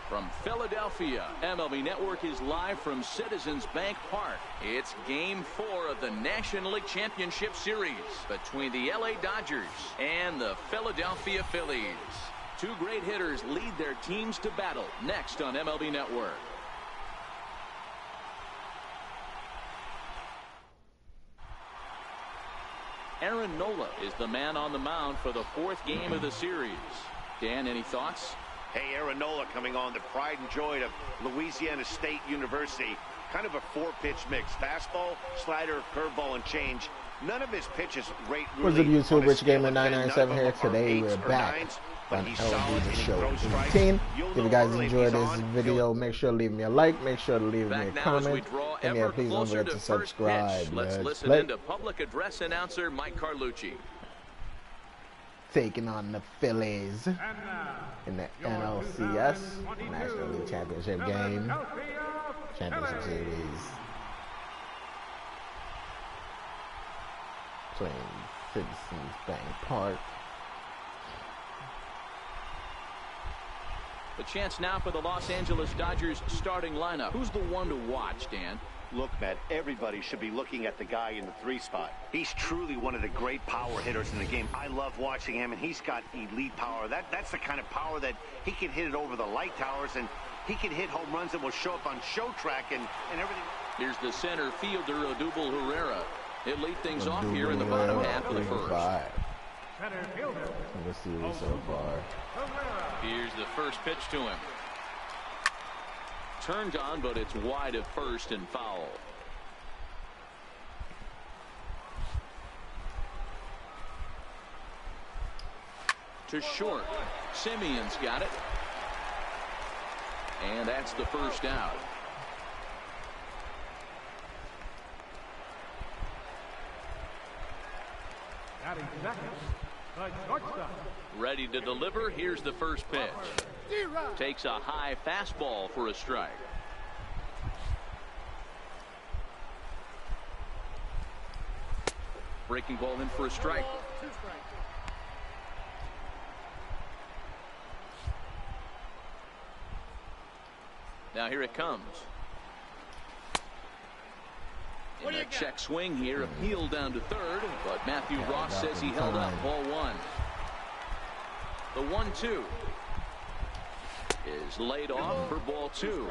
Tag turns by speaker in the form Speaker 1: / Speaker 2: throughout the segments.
Speaker 1: From Philadelphia, MLB Network is live from Citizens Bank Park. It's Game 4 of the National League Championship Series between the LA Dodgers and the Philadelphia Phillies. Two great hitters lead their teams to battle next on MLB Network. Aaron Nola is the man on the mound for the fourth game of the series. Dan, any thoughts?
Speaker 2: Hey, Aaron Nola coming on, the pride and joy of Louisiana State University. Kind of a four-pitch mix. Fastball, slider, curveball, and change. None of his pitches rate really.
Speaker 3: What's up, YouTube? Rich Gamer 997 here. Today we're back on LB The Show 18. If you guys enjoyed this video, make sure to leave me a like. Make sure to leave me a comment. And yeah, please don't forget to subscribe.
Speaker 1: Let's listen in to public address announcer Mike Carlucci.
Speaker 3: Taking on the Phillies in the NLCS National League Championship game. Championship Series. Playing Citizens Bank Park.
Speaker 1: The chance now for the Los Angeles Dodgers starting lineup. Who's the one to watch, Dan?
Speaker 2: Look, Matt, everybody should be looking at the guy in the 3 spot. He's truly one of the great power hitters in the game. I love watching him, and he's got elite power. That's the kind of power that he can hit it over the light towers, and he can hit home runs that will show up on show track and everything.
Speaker 1: Here's the center fielder, Odubel Herrera. He'll lead things off here in the bottom half of the first.
Speaker 3: Let's see this so far.
Speaker 1: Here's the first pitch to him. Turned on, but it's wide of first and foul. To short. Simeon's got it. And that's the first out. Ready to deliver. Here's the first pitch. Takes a high fastball for a strike. Breaking ball in for a strike. Now here it comes. In a check swing here, appeal down to third, but Matthew Ross says he held up. Ball 1. The 1-2 is laid off for ball 2.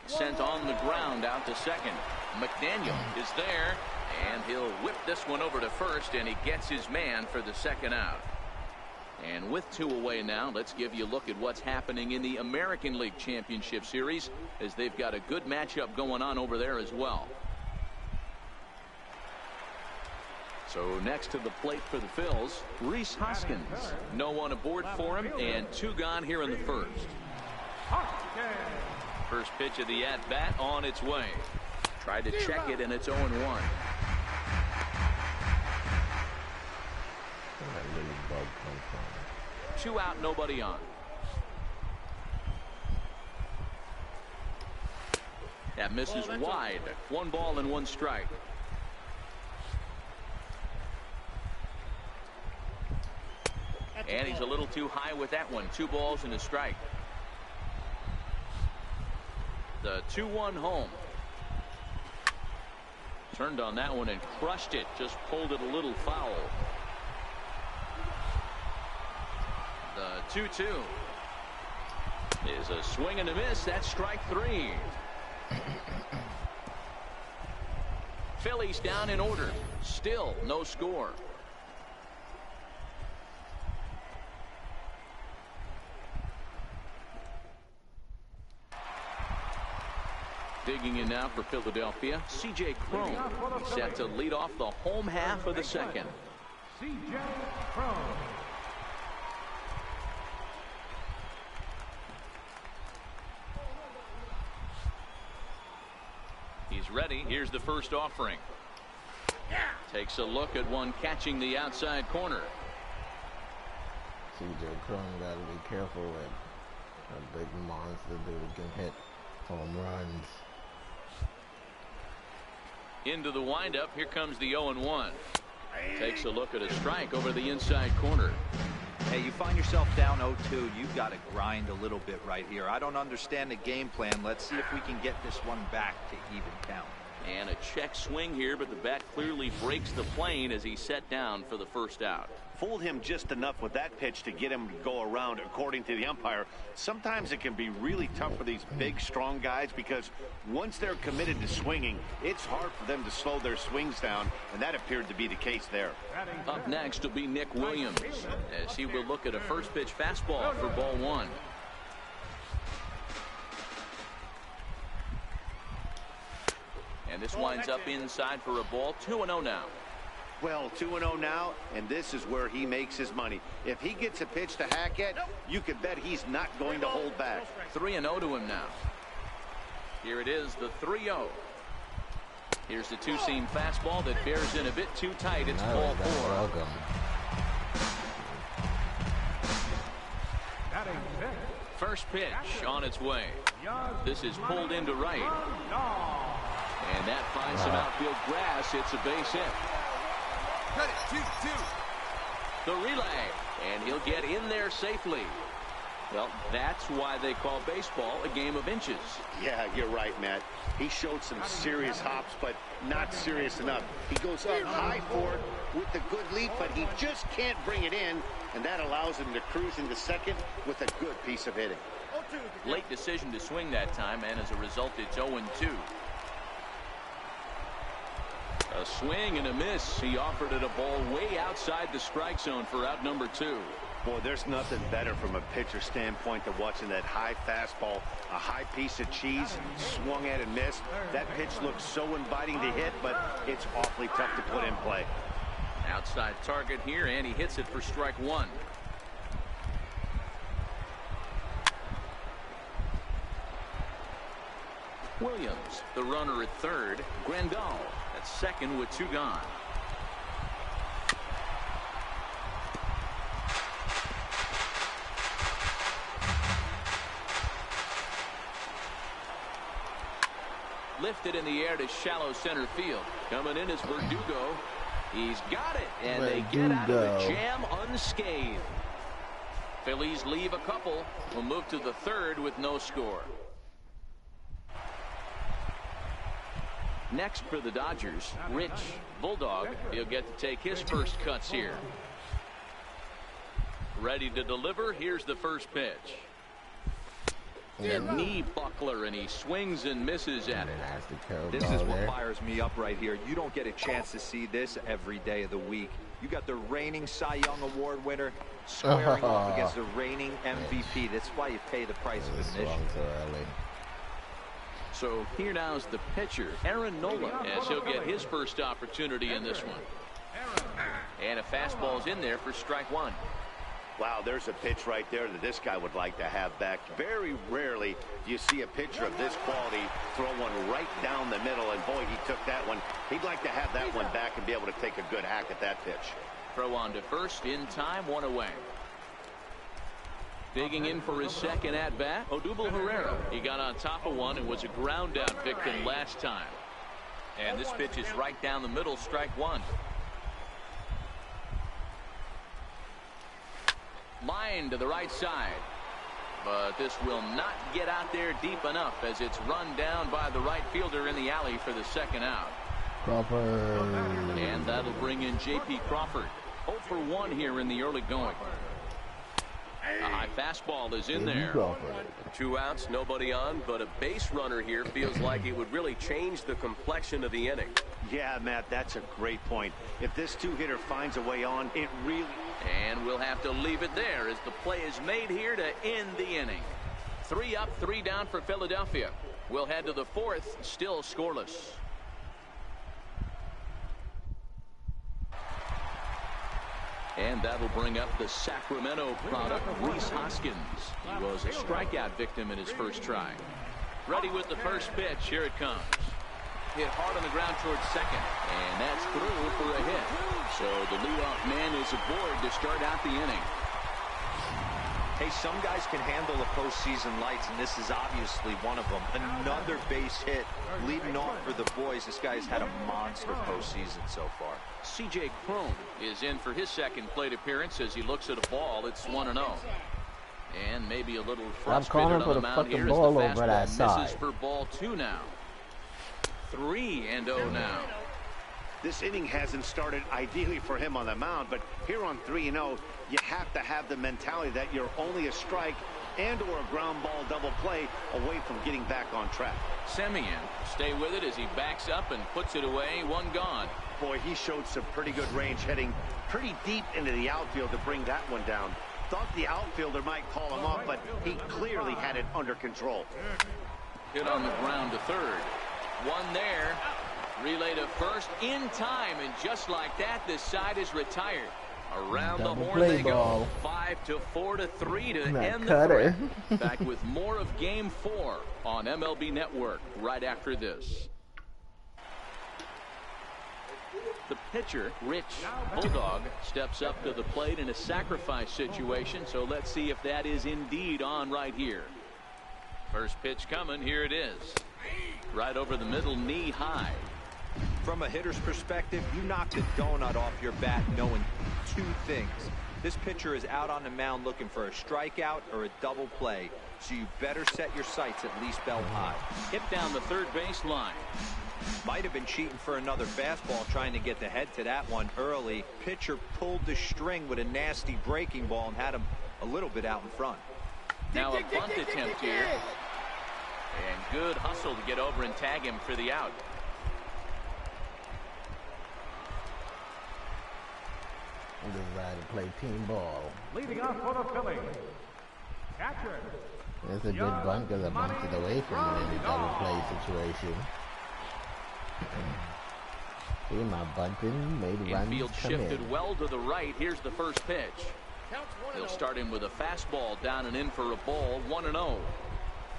Speaker 1: Sent on the ground out to second. McDaniel is there, and he'll whip this one over to first, and he gets his man for the second out. And with 2 away now, let's give you a look at what's happening in the American League Championship Series, as they've got a good matchup going on over there as well. So next to the plate for the Phils, Rhys Hoskins. No one aboard for him, and 2 gone here in the first. First pitch of the at-bat on its way. Tried to check it, and it's 0-1. Two out, nobody on. That misses wide. 1 ball and 1 strike. And he's a little too high with that one. 2 balls and a strike. The 2-1 home. Turned on that one and crushed it. Just pulled it a little foul. The 2-2 is a swing and a miss. That's strike 3. Phillies down in order. Still no score. Digging in now for Philadelphia, C.J. Cron. He's set to lead off the home half of the second.
Speaker 4: C.J. Cron.
Speaker 1: He's ready. Here's the first offering. Takes a look at one catching the outside corner.
Speaker 3: C.J. Cron got to be careful with a big monster dude can hit home runs.
Speaker 1: Into the windup. Here comes the 0-1. Takes a look at a strike over the inside corner.
Speaker 5: Hey, you find yourself down 0-2. You've got to grind a little bit right here. I don't understand the game plan. Let's see if we can get this one back to even count.
Speaker 1: And a check swing here, but the bat clearly breaks the plane as he's set down for the first out.
Speaker 2: Fooled him just enough with that pitch to get him to go around, according to the umpire. Sometimes it can be really tough for these big, strong guys because once they're committed to swinging, it's hard for them to slow their swings down, and that appeared to be the case there.
Speaker 1: Up next will be Nick Williams as he will look at a first pitch fastball for ball one. And this winds up inside for a ball. 2-0 now.
Speaker 2: Well, 2-0 now, and this is where he makes his money. If he gets a pitch to hack at, you can bet he's not going to hold back.
Speaker 1: 3-0 to him now. Here it is, the 3-0. Here's the two-seam fastball that bears in a bit too tight. It's ball four. First pitch on its way. This is pulled into right. And that finds some outfield grass. It's a base hit.
Speaker 6: Cut it, 2-2.
Speaker 1: The relay, and he'll get in there safely. Well, that's why they call baseball a game of inches.
Speaker 2: Yeah, you're right, Matt. He showed some serious hops, but not serious enough. He goes up high for it with the good lead, but he just can't bring it in, and that allows him to cruise into second with a good piece of hitting.
Speaker 1: Late decision to swing that time, and as a result, it's 0-2. A swing and a miss. He offered it a ball way outside the strike zone for out number 2.
Speaker 2: Boy, there's nothing better from a pitcher standpoint than watching that high fastball, a high piece of cheese, swung at and missed. That pitch looks so inviting to hit, but it's awfully tough to put in play.
Speaker 1: Outside target here, and he hits it for strike 1. Williams, the runner at third. Grandal at second with 2 gone. Lifted in the air to shallow center field. Coming in is Verdugo. He's got it, and they get out of the jam unscathed. Phillies leave a couple. Will move to the third with no score. Next for the Dodgers, Rich Bulldog. He'll get to take his first cuts here. Ready to deliver. Here's the first pitch. A knee buckler, and he swings and misses at it.
Speaker 5: This is what fires me up right here. You don't get a chance to see this every day of the week. You got the reigning Cy Young Award winner squaring off against the reigning MVP. That's why you pay the price of admission.
Speaker 1: So here now is the pitcher, Aaron Nola, as he'll get his first opportunity in this one. And a fastball's in there for strike 1.
Speaker 2: Wow, there's a pitch right there that this guy would like to have back. Very rarely do you see a pitcher of this quality throw one right down the middle, and boy, he took that one. He'd like to have that one back and be able to take a good hack at that pitch.
Speaker 1: Throw on to first in time, 1 away. Digging in for his second at-bat, Odubel Herrera. He got on top of one and was a ground-out victim last time. And this pitch is right down the middle, strike 1. Line to the right side. But this will not get out there deep enough as it's run down by the right fielder in the alley for the second out.
Speaker 3: Crawford.
Speaker 1: And that'll bring in J.P. Crawford. 0 for 1 here in the early going. A high fastball is in there.
Speaker 6: 2 outs, nobody on, but a base runner here feels like it would really change the complexion of the inning.
Speaker 2: Yeah, Matt, that's a great point. If this two-hitter finds a way on, it really...
Speaker 1: And we'll have to leave it there as the play is made here to end the inning. 3 up, 3 down for Philadelphia. We'll head to the 4th, still scoreless. And that'll bring up the Sacramento product, Rhys Hoskins. He was a strikeout victim in his first try. Ready with the first pitch. Here it comes. Hit hard on the ground towards second. And that's through for a hit. So the leadoff man is aboard to start out the inning.
Speaker 5: Hey, some guys can handle the postseason lights, and this is obviously one of them. Another base hit leading off for the boys. This guy's had a monster postseason so far.
Speaker 1: C.J. Cron is in for his second plate appearance as he looks at a ball. It's 1-0. And maybe a little frustrated on the mound here as the fastball misses for ball 2 now. 3-0 now.
Speaker 2: This inning hasn't started ideally for him on the mound, but here on 3-0, you have to have the mentality that you're only a strike and or a ground ball double play away from getting back on track.
Speaker 1: Semien stay with it as he backs up and puts it away. 1 gone.
Speaker 2: Boy, he showed some pretty good range, heading pretty deep into the outfield to bring that one down. Thought the outfielder might call him up, but he clearly had it under control.
Speaker 1: Hit on the ground to third. 1 there. Relay to first in time, and just like that, this side is retired. Around the horn they go. 5-4 to 3 to end the threat. Back with more of Game 4 on MLB Network right after this. The pitcher, Rich Bulldog, steps up to the plate in a sacrifice situation, so let's see if that is indeed on right here. First pitch coming. Here it is. Right over the middle, knee high.
Speaker 5: From a hitter's perspective, you knock the donut off your bat knowing 2 things. This pitcher is out on the mound looking for a strikeout or a double play, so you better set your sights at least belt high.
Speaker 1: Hit down the third base line.
Speaker 5: Might have been cheating for another fastball, trying to get the head to that one early. Pitcher pulled the string with a nasty breaking ball and had him a little bit out in front.
Speaker 1: Now a bunt attempt here. And good hustle to get over and tag him for the out.
Speaker 3: We're just ready to play team ball.
Speaker 4: Leading off for the Phillies, catcher.
Speaker 3: It's a good bunt because I bunted away from it in the double play situation. See, my bunting made runs
Speaker 1: Infield
Speaker 3: come
Speaker 1: shifted
Speaker 3: in.
Speaker 1: well to the right. Here's the first pitch. He'll start him with a fastball down and in for a ball. 1-0.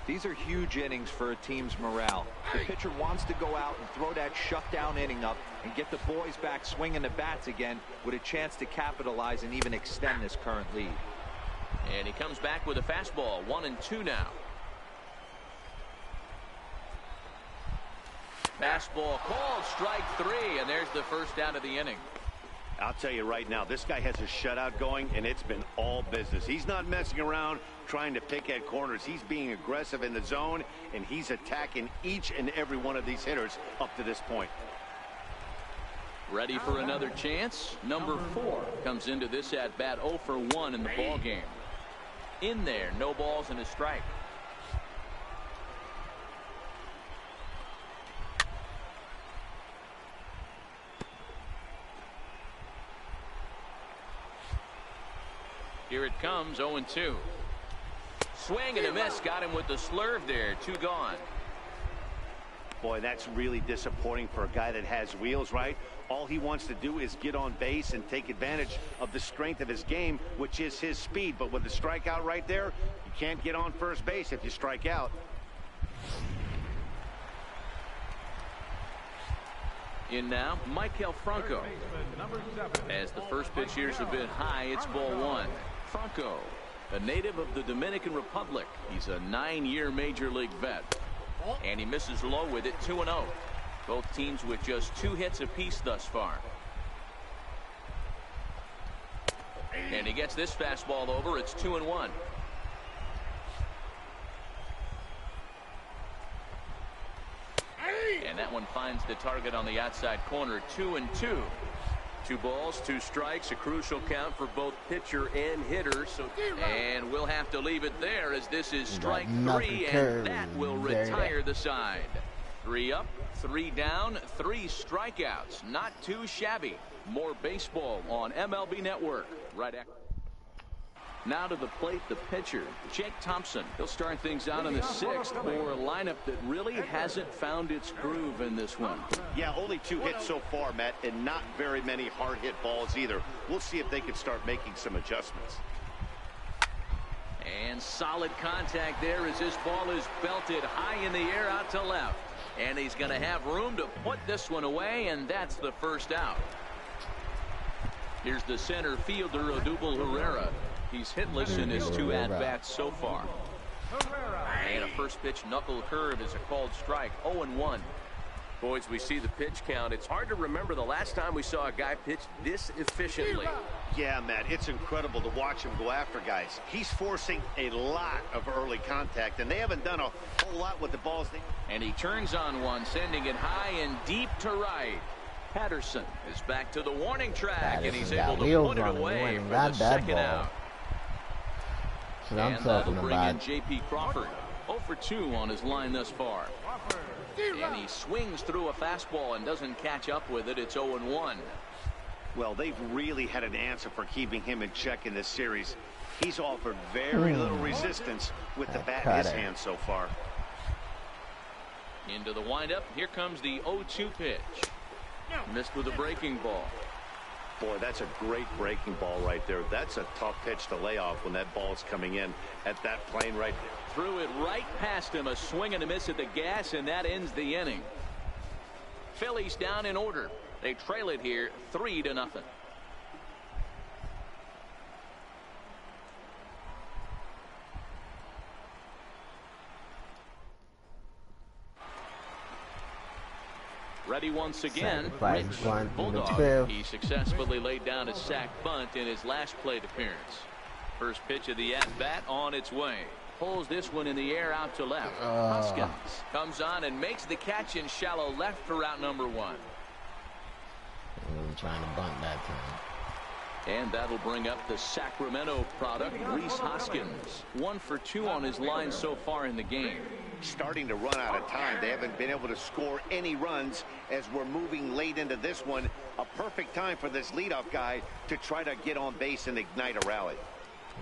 Speaker 5: These are huge innings for a team's morale. The pitcher wants to go out and throw that shutdown inning up and get the boys back swinging the bats again with a chance to capitalize and even extend this current lead.
Speaker 1: And he comes back with a fastball. 1-2 now. Fastball called, strike 3, and there's the first out of the inning.
Speaker 2: I'll tell you right now, this guy has a shutout going, and it's been all business. He's not messing around trying to pick at corners. He's being aggressive in the zone, and he's attacking each and every one of these hitters up to this point.
Speaker 1: Ready for another chance. Number 4 comes into this at bat 0 for 1 in the ball game. In there, no balls and a strike. Here it comes, 0-2. Swing and a miss. Got him with the slurve there. 2 gone.
Speaker 2: Boy, that's really disappointing for a guy that has wheels, right? All he wants to do is get on base and take advantage of the strength of his game, which is his speed. But with the strikeout right there, you can't get on first base if you strike out.
Speaker 1: In now, Michael Franco. As the first pitch here's a bit high, it's ball 1. Franco, a native of the Dominican Republic. He's a 9-year major league vet. And he misses low with it. 2-0. Both teams with just 2 hits apiece thus far. And he gets this fastball over. It's 2-1. And that one finds the target on the outside corner. 2-2. 2 balls, 2 strikes, a crucial count for both pitcher and hitter. And we'll have to leave it there as this is strike 3, and that will retire the side. 3 up, 3 down, 3 strikeouts. Not too shabby. More baseball on MLB Network right after. Now to the plate, the pitcher, Jake Thompson. He'll start things out in the 6th for a lineup that really hasn't found its groove in this one.
Speaker 2: Yeah, only 2 hits so far, Matt, and not very many hard hit balls either. We'll see if they can start making some adjustments.
Speaker 1: And solid contact there as this ball is belted high in the air out to left. And he's going to have room to put this one away, and that's the first out. Here's the center fielder, Odubel Herrera. He's hitless in his 2 at-bats so far. And a first pitch knuckle curve is a called strike. 0-1.
Speaker 6: Boys, we see the pitch count. It's hard to remember the last time we saw a guy pitch this efficiently.
Speaker 2: Yeah, Matt, it's incredible to watch him go after guys. He's forcing a lot of early contact, and they haven't done a whole lot with the balls.
Speaker 1: And he turns on one, sending it high and deep to right. Patterson is back to the warning track, and he's able to put it away for the second out.
Speaker 3: And that'll bring in
Speaker 1: J.P. Crawford. 0 for 2 on his line thus far. And he swings through a fastball and doesn't catch up with it. It's 0-1.
Speaker 2: Well, they've really had an answer for keeping him in check in this series. He's offered very little resistance with the bat in his hand so far.
Speaker 1: Into the windup. Here comes the 0-2 pitch. Missed with a breaking ball.
Speaker 2: Boy, that's a great breaking ball right there. That's a tough pitch to lay off when that ball's coming in at that plane right there.
Speaker 1: Threw it right past him. A swing and a miss at the gas, and that ends the inning. Phillies down in order. They trail it here 3-0. Ready once again, Rich Bulldog. He successfully laid down a sac bunt in his last plate appearance. First pitch of the at-bat on its way. Pulls this one in the air out to left. Hoskins comes on and makes the catch in shallow left for out number 1.
Speaker 3: I'm trying to bunt that time.
Speaker 1: And that'll bring up the Sacramento product, Rhys Hoskins. 1 for 2 on his line so far in the game.
Speaker 2: Starting to run out of time. They haven't been able to score any runs as we're moving late into this one. A perfect time for this leadoff guy to try to get on base and ignite a rally.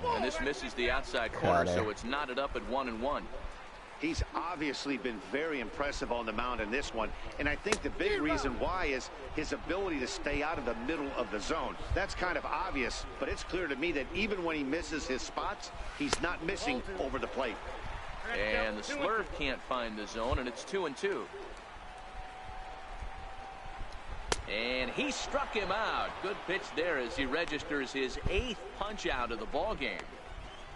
Speaker 1: And this misses the outside corner, so it's knotted up at 1-1.
Speaker 2: He's obviously been very impressive on the mound in this one, and I think the big reason why is his ability to stay out of the middle of the zone. That's kind of obvious, but it's clear to me that even when he misses his spots, he's not missing over the plate.
Speaker 1: And the slurve can't find the zone, and it's 2-2. And he struck him out. Good pitch there as he registers his 8th punch out of the ball game.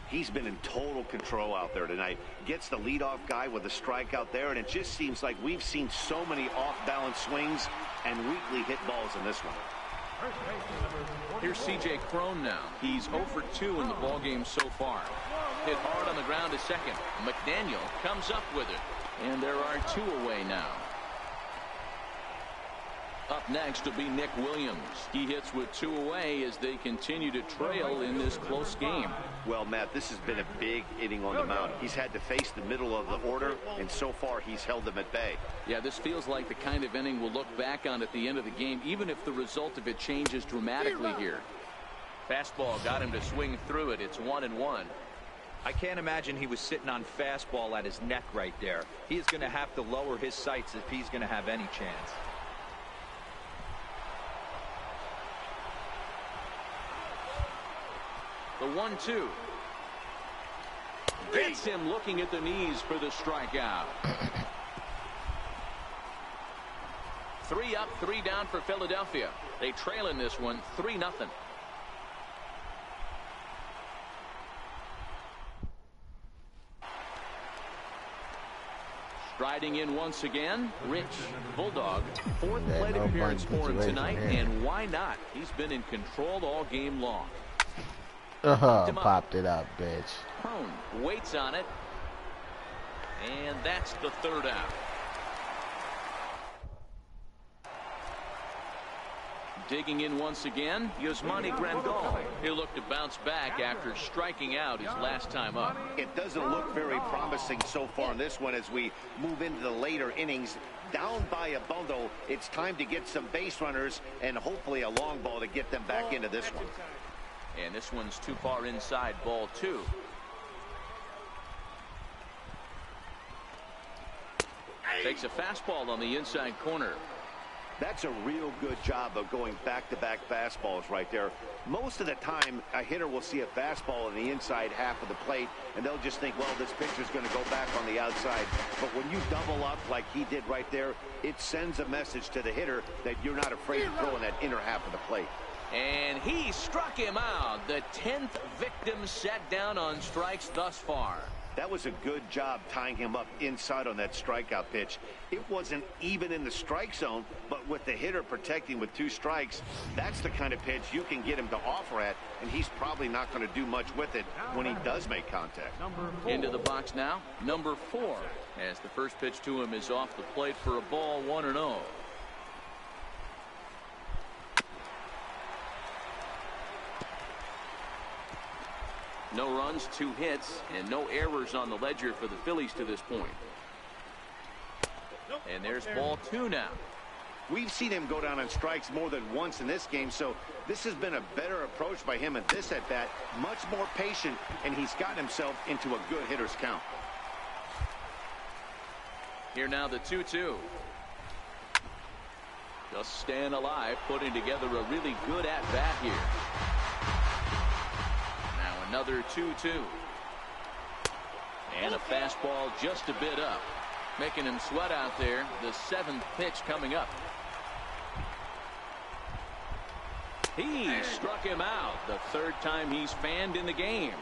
Speaker 2: He's been in total control out there tonight. Gets the leadoff guy with a strikeout there, and it just seems like we've seen so many off-balance swings and weakly hit balls in this one.
Speaker 1: Here's C.J. Cron now. He's 0 for 2 in the ball game so far. Hit hard on the ground to second. McDaniel comes up with it. And there are 2 away now. Up next will be Nick Williams. He hits with 2 away as they continue to trail in this close game.
Speaker 2: Well, Matt, this has been a big inning on the mound. He's had to face the middle of the order, and so far he's held them at bay.
Speaker 1: Yeah, this feels like the kind of inning we'll look back on at the end of the game, even if the result of it changes dramatically here. Fastball got him to swing through it. It's 1-1.
Speaker 5: I can't imagine he was sitting on fastball at his neck right there. He is going to have to lower his sights if he's going to have any chance.
Speaker 1: The 1-2. Gets him looking at the knees for the strikeout. 3 up, 3 down for Philadelphia. They trail in this one 3-0. Striding in once again, Rich Bulldog. 4th plate appearance for him tonight, and why not? He's been in control all game long.
Speaker 3: Popped it up, bitch.
Speaker 1: Cron waits on it, and that's the 3rd out. Digging in once again, Yasmani Grandal. He'll look to bounce back after striking out his last time up.
Speaker 2: It doesn't look very promising so far in this one as we move into the later innings. Down by a bundle, it's time to get some base runners and hopefully a long ball to get them back into this one.
Speaker 1: And this one's too far inside, ball 2. Takes a fastball on the inside corner.
Speaker 2: That's a real good job of going back-to-back fastballs right there. Most of the time, a hitter will see a fastball in the inside half of the plate, and they'll just think, well, this pitcher's going to go back on the outside. But when you double up like he did right there, it sends a message to the hitter that you're not afraid to throw in that inner half of the plate.
Speaker 1: And he struck him out. The 10th victim set down on strikes thus far.
Speaker 2: That was a good job tying him up inside on that strikeout pitch. It wasn't even in the strike zone, but with the hitter protecting with 2 strikes, that's the kind of pitch you can get him to offer at, and he's probably not going to do much with it when he does make contact.
Speaker 1: Into the box now, number 4, as the first pitch to him is off the plate for a ball, 1-0. No runs, 2 hits, and no errors on the ledger for the Phillies to this point. And there's ball 2 now.
Speaker 2: We've seen him go down on strikes more than once in this game, so this has been a better approach by him at this at-bat. Much more patient, and he's gotten himself into a good hitter's count.
Speaker 1: Here now the 2-2. Just staying alive, putting together a really good at-bat here. Another 2-2. And a fastball just a bit up, making him sweat out there. The 7th pitch coming up. He struck him out. The 3rd time he's fanned in the game.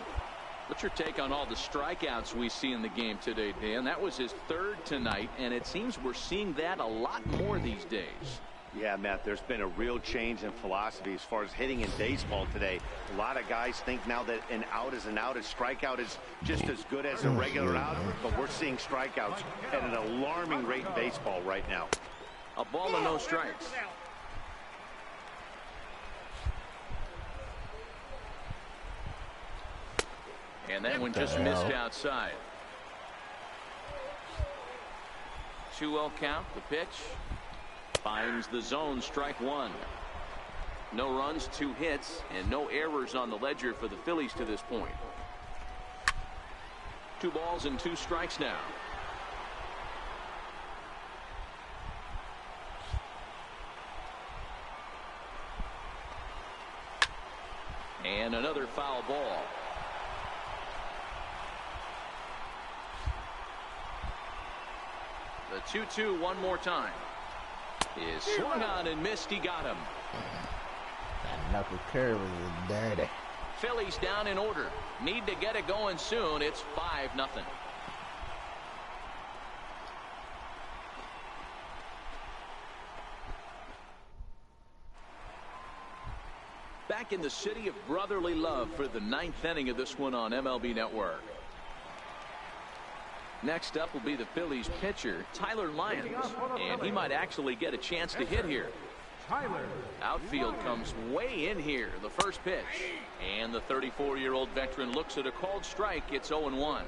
Speaker 1: What's your take on all the strikeouts we see in the game today, Dan? That was his 3rd tonight, and it seems we're seeing that a lot more these days.
Speaker 2: Yeah, Matt, there's been a real change in philosophy as far as hitting in baseball today. A lot of guys think now that an out is an out. A strikeout is just as good as a regular out, but we're seeing strikeouts at an alarming rate in baseball right now.
Speaker 1: A ball and no strikes. And that one just missed outside. 2-0 count, the pitch. Finds the zone, strike 1. No runs, 2 hits, and no errors on the ledger for the Phillies to this point. 2 balls and 2 strikes now. And another foul ball. The 2-2 one more time. Is swung on and missed. He got him.
Speaker 3: That knuckle curve is dirty.
Speaker 1: Phillies down in order. Need to get it going soon. It's 5-0. Back in the city of brotherly love for the 9th inning of this one on MLB Network. Next up will be the Phillies pitcher, Tyler Lyons, and he might actually get a chance to hit here. Outfield comes way in here, the first pitch, and the 34-year-old veteran looks at a called strike. It's 0-1.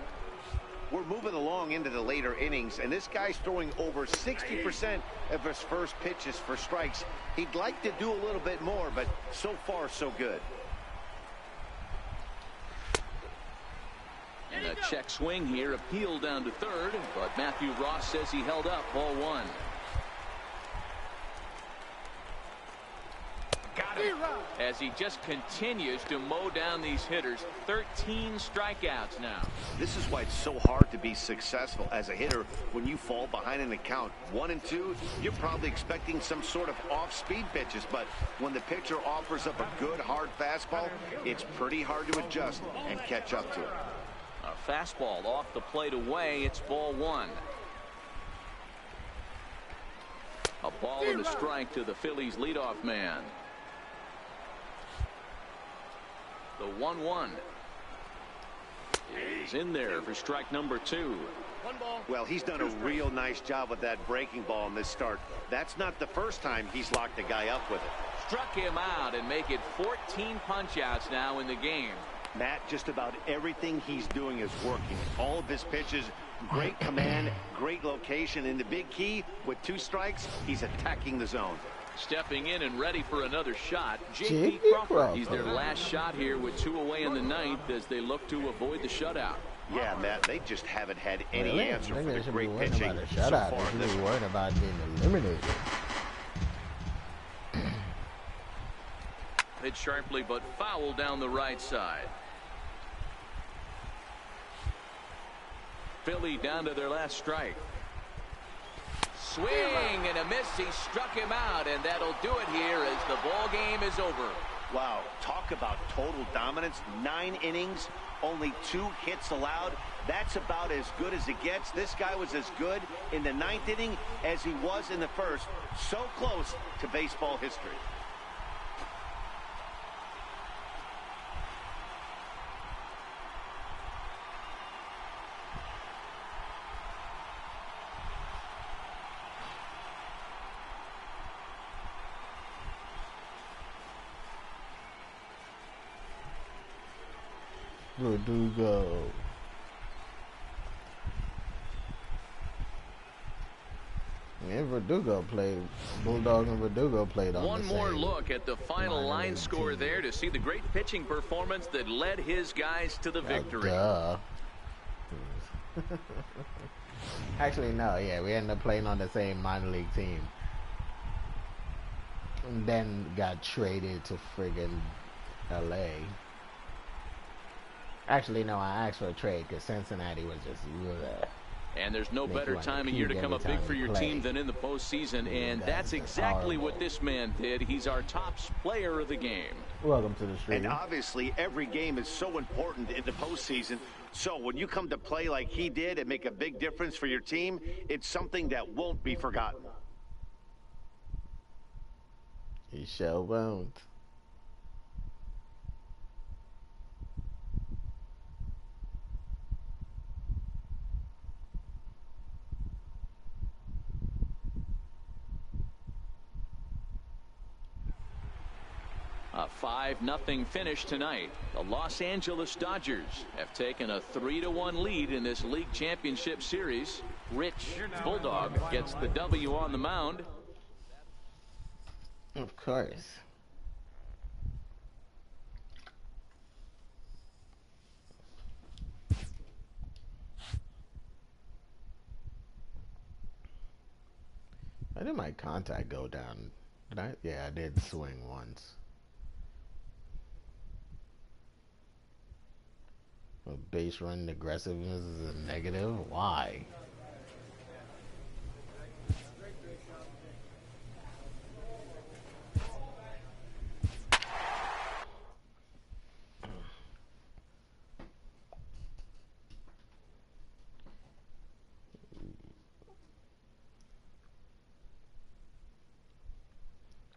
Speaker 2: We're moving along into the later innings, and this guy's throwing over 60% of his first pitches for strikes. He'd like to do a little bit more, but so far so good.
Speaker 1: And a check swing here, appeal down to 3rd, but Matthew Ross says he held up. Ball 1. Got him. As he just continues to mow down these hitters. 13 strikeouts now.
Speaker 2: This is why it's so hard to be successful as a hitter when you fall behind in the count 1 and 2. You're probably expecting some sort of off-speed pitches, but when the pitcher offers up a good hard fastball, it's pretty hard to adjust and catch up to it.
Speaker 1: A fastball off the plate away. It's ball 1. A ball and a strike to the Phillies leadoff man. The 1-1 is in there for strike number 2.
Speaker 2: Well, he's done a real nice job with that breaking ball in this start. That's not the first time he's locked a guy up with it.
Speaker 1: Struck him out and make it 14 punch-outs now in the game.
Speaker 2: Matt, just about everything he's doing is working. All of his pitches, great command, great location, and the big key, with 2 strikes, he's attacking the zone.
Speaker 1: Stepping in and ready for another shot, J.P. Crawford. He's their last shot here with 2 away in the 9th as they look to avoid the shutout.
Speaker 2: Yeah, Matt, they just haven't had any answer for the great pitching
Speaker 3: so far. They should be worried about being eliminated.
Speaker 1: Hit sharply but foul down the right side. Philly down to their last strike. Swing and a miss. He struck him out, and that'll do it here as the ball game is over.
Speaker 2: Wow, talk about total dominance. 9 innings, only 2 hits allowed. That's about as good as it gets. This guy was as good in the 9th inning as he was in the 1st. So close to baseball history.
Speaker 3: Verdugo. And Verdugo played. Bulldog and Verdugo played on
Speaker 1: one
Speaker 3: the
Speaker 1: more
Speaker 3: same
Speaker 1: look at the final line score
Speaker 3: team.
Speaker 1: there to see the great pitching performance that led his guys to the victory.
Speaker 3: Duh. Actually, no. Yeah, we ended up playing on the same minor league team. And then got traded to friggin' LA. Actually, no, I asked for a trade because Cincinnati was just... Ugh.
Speaker 1: And there's no better time of year to come up big for your team than in the postseason, and that's exactly what this man did. He's our top player of the game.
Speaker 3: Welcome to the stream.
Speaker 2: And obviously, every game is so important in the postseason. So when you come to play like he did and make a big difference for your team, it's something that won't be forgotten.
Speaker 3: He sure won't.
Speaker 1: A 5-0 finish tonight. The Los Angeles Dodgers have taken a 3-1 lead in this league championship series. Rich Bulldog gets the W on the mound.
Speaker 3: Of course. I did my contact go down. Did I? Yeah, I did swing once. Base run aggressiveness is a negative. Why?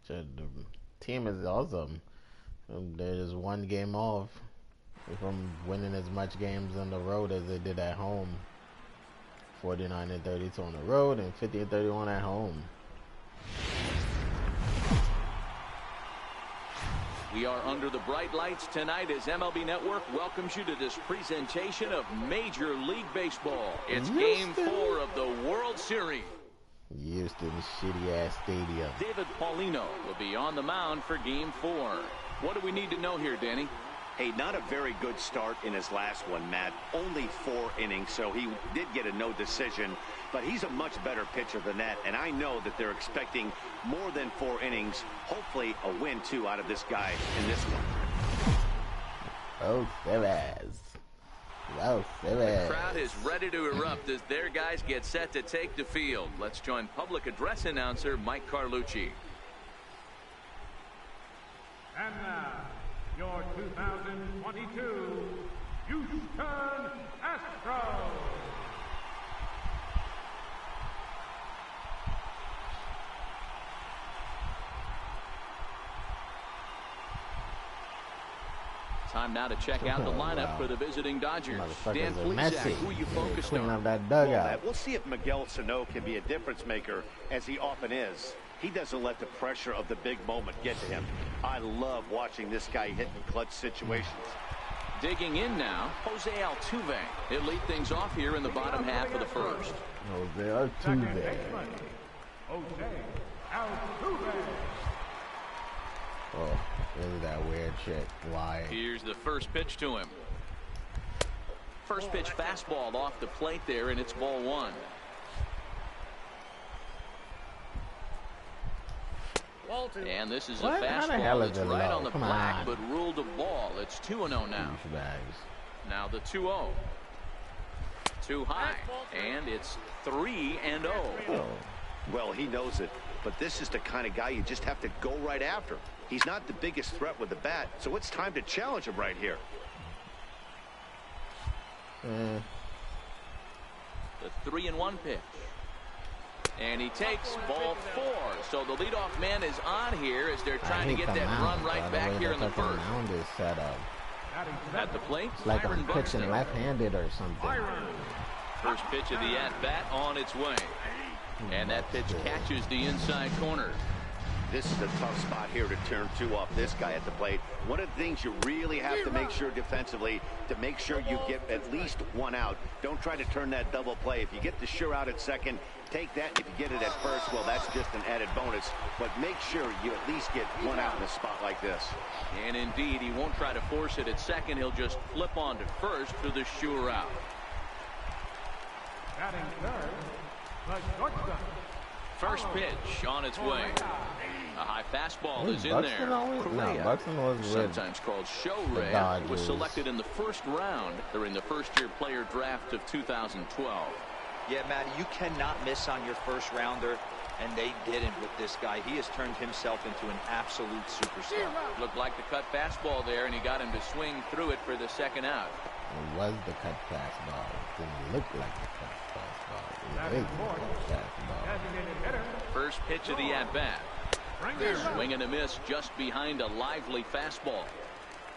Speaker 3: The team is awesome. They're just one game off from winning as much games on the road as they did at home. 49-32 on the road and 50-31 at home.
Speaker 1: We are under the bright lights tonight as MLB Network welcomes you to this presentation of Major League Baseball. It's Game 4 of the World Series.
Speaker 3: Houston, shitty-ass stadium.
Speaker 1: David Paulino will be on the mound for Game 4. What do we need to know here, Danny?
Speaker 2: Hey, not a very good start in his last one, Matt. Only 4 innings, so he did get a no decision. But he's a much better pitcher than that, and I know that they're expecting more than 4 innings. Hopefully a win, too, out of this guy in this one.
Speaker 3: Oh, Severs. Wow,
Speaker 1: the crowd is ready to erupt as their guys get set to take the field. Let's join public address announcer Mike Carlucci.
Speaker 4: And now, your 2022 Houston Astros.
Speaker 1: Time now to check out the lineup for the visiting Dodgers. Dan
Speaker 3: Plesac,
Speaker 1: who you focused
Speaker 3: clean
Speaker 1: on?
Speaker 3: up that dugout.
Speaker 2: We'll see if Miguel Sano can be a difference maker, as he often is. He doesn't let the pressure of the big moment get to him. I love watching this guy hit in clutch situations.
Speaker 1: Digging in now, Jose Altuve. He'll lead things off here in the bottom half of the first.
Speaker 3: Jose Altuve.
Speaker 4: Jose Altuve.
Speaker 3: Oh, this is that weird shit. Why?
Speaker 1: Here's the first pitch to him. First pitch fastball off the plate there, and it's ball 1. And this is a fastball that's right on the black, but ruled a ball. It's 2-0 now. Now the 2-0. Too high, and it's 3-0.
Speaker 2: Well, he knows it, but this is the kind of guy you just have to go right after. He's not the biggest threat with the bat, so it's time to challenge him right here.
Speaker 1: The 3-1 pitch. And he takes ball 4. So the leadoff man is on here as they're trying to get that run right back here in the first.
Speaker 3: Is set up.
Speaker 1: At the plate,
Speaker 3: It's like I'm pitching left-handed or something.
Speaker 1: First pitch of the at-bat on its way. And that pitch catches the inside corner.
Speaker 2: This is a tough spot here to turn 2 off this guy at the plate. One of the things you really have to make sure defensively, to make sure you get at least 1 out. Don't try to turn that double play. If you get the sure out at second, take that. If you get it at first, well, that's just an added bonus. But make sure you at least get 1 out in a spot like this.
Speaker 1: And indeed, he won't try to force it at second. He'll just flip on to first for the sure out.
Speaker 4: Batting third, the shortstop.
Speaker 1: First pitch on its way. A high fastball is in there.
Speaker 3: No, Buxton was
Speaker 1: sometimes called Show Ray. Was selected in the first round during the first-year player draft of 2012.
Speaker 5: Yeah, Matty, you cannot miss on your first rounder, and they didn't with this guy. He has turned himself into an absolute superstar.
Speaker 1: Looked like the cut fastball there, and he got him to swing through it for the second out.
Speaker 3: It was the cut fastball. It didn't look like the cut fastball. It was the cut fastball.
Speaker 1: First pitch of the at-bat. Swing and a miss just behind a lively fastball.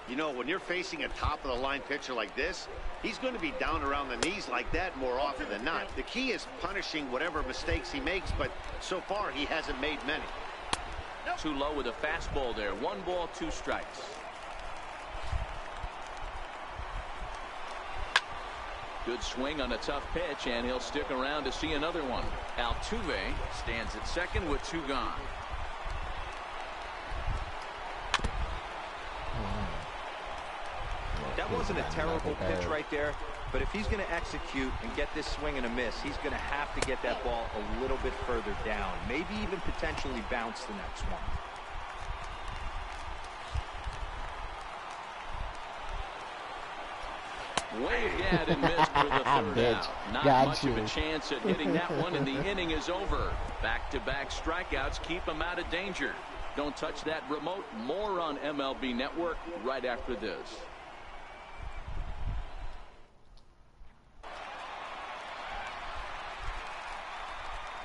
Speaker 2: You know, when you're facing a top-of-the-line pitcher like this, he's going to be down around the knees like that more often than not. The key is punishing whatever mistakes he makes, but so far he hasn't made many.
Speaker 1: Too low with a fastball there. 1 ball, 2 strikes. Good swing on a tough pitch, and he'll stick around to see another one. Altuve stands at second with 2 gone.
Speaker 5: That wasn't a terrible pitch right there, but if he's going to execute and get this swing and a miss, he's going to have to get that ball a little bit further down, maybe even potentially bounce the next one.
Speaker 1: Way again and missed for the third out. Not much of a chance at hitting that one, and the inning is over. Back-to-back strikeouts keep him out of danger. Don't touch that remote. More on MLB Network right after this.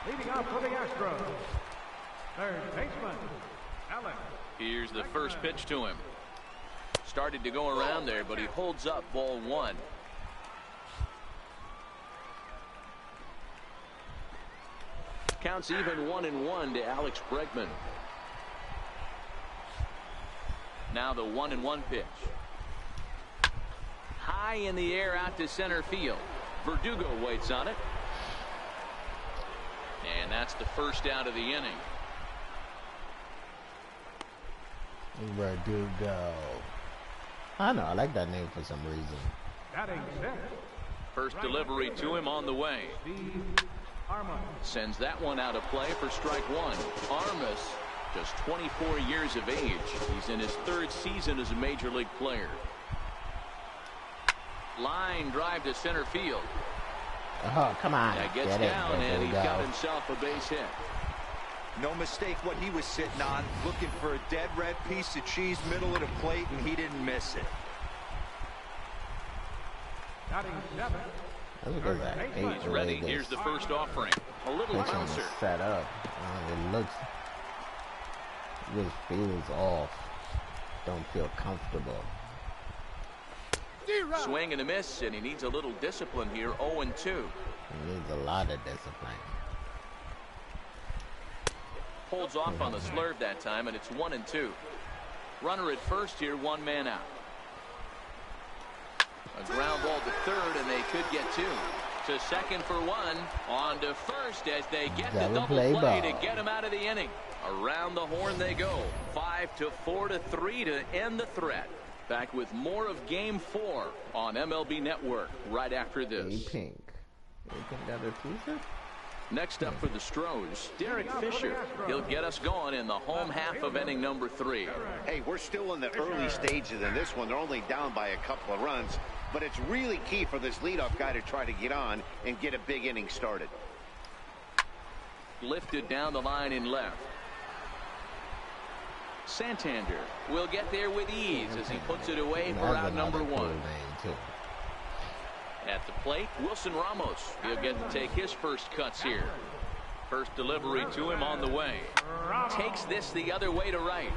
Speaker 4: Leading off for the Astros, third baseman, Alex.
Speaker 1: Here's the first pitch to him. Started to go around there, but he holds up ball 1. Counts even 1-1 to Alex Bregman. Now the 1-1 pitch. High in the air out to center field. Verdugo waits on it. And that's the first out of the inning.
Speaker 3: Verdugo. I know, I like that name for some reason.
Speaker 4: Batting sixth.
Speaker 1: First delivery to him on the way. Sends that one out of play for strike 1. Armas, just 24 years of age. He's in his 3rd season as a major league player. Line drive to center field.
Speaker 3: Oh, come on.
Speaker 1: That gets down, and he's got himself a base hit.
Speaker 5: No mistake what he was sitting on, looking for a dead red piece of cheese middle of the plate, and he didn't miss it.
Speaker 4: Batting seventh.
Speaker 1: He's ready. Here's the first offering. A little bouncer.
Speaker 3: Set up. It just feels off. Don't feel comfortable.
Speaker 1: Swing and a miss, and he needs a little discipline here. 0-2.
Speaker 3: He needs a lot of discipline.
Speaker 1: Holds off on the slurve that time, and it's 1-2. Runner at first here, 1 man out. A ground ball to third, and they could get 2. To second for 1. On to first as they get the double play to get him out of the inning. Around the horn they go. 5-4-3 to end the threat. Back with more of Game 4 on MLB Network right after this.
Speaker 3: Pink got a teaser?
Speaker 1: Next up for the Stros, Derek Fisher. He'll get us going in the home half of inning number 3.
Speaker 2: Hey, we're still in the early stages in this one. They're only down by a couple of runs, but it's really key for this leadoff guy to try to get on and get a big inning started.
Speaker 1: Lifted down the line in left. Santander will get there with ease as he puts it away for out number one. At the plate, Wilson Ramos. He'll get to take his first cuts here. First delivery to him on the way. Takes this the other way to right.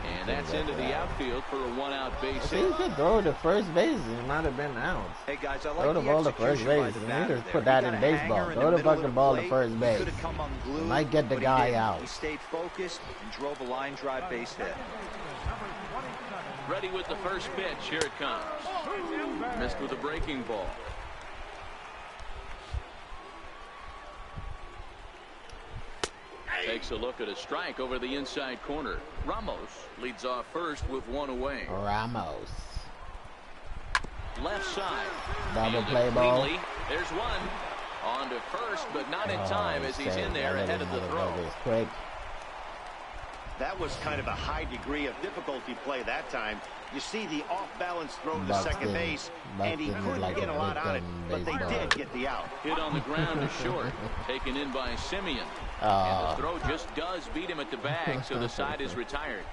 Speaker 1: And that's into the outfield for a one-out base hit.
Speaker 3: He could throw to first base. It might have been out.
Speaker 5: Hey guys, I like
Speaker 3: throw the ball to first base. You just put that in baseball. Throw the fucking ball to first base. You might get the guy out.
Speaker 5: He stayed focused and drove a line drive base hit.
Speaker 1: Ready with the first pitch. Here it comes. Missed with a breaking ball. Takes a look at a strike over the inside corner. Ramos leads off first with one away.
Speaker 3: Ramos.
Speaker 1: Left side.
Speaker 3: Double play ball.
Speaker 1: There's one. On to first, but not in time as he's in there ahead of the throw.
Speaker 3: Quick.
Speaker 2: That was kind of a high degree of difficulty play that time. You see the off-balance throw to second base, and he couldn't get a lot on it, but they did get the out.
Speaker 1: Hit on the ground to short, taken in by Simeon. And the throw just does beat him at the bag, so the side is retired.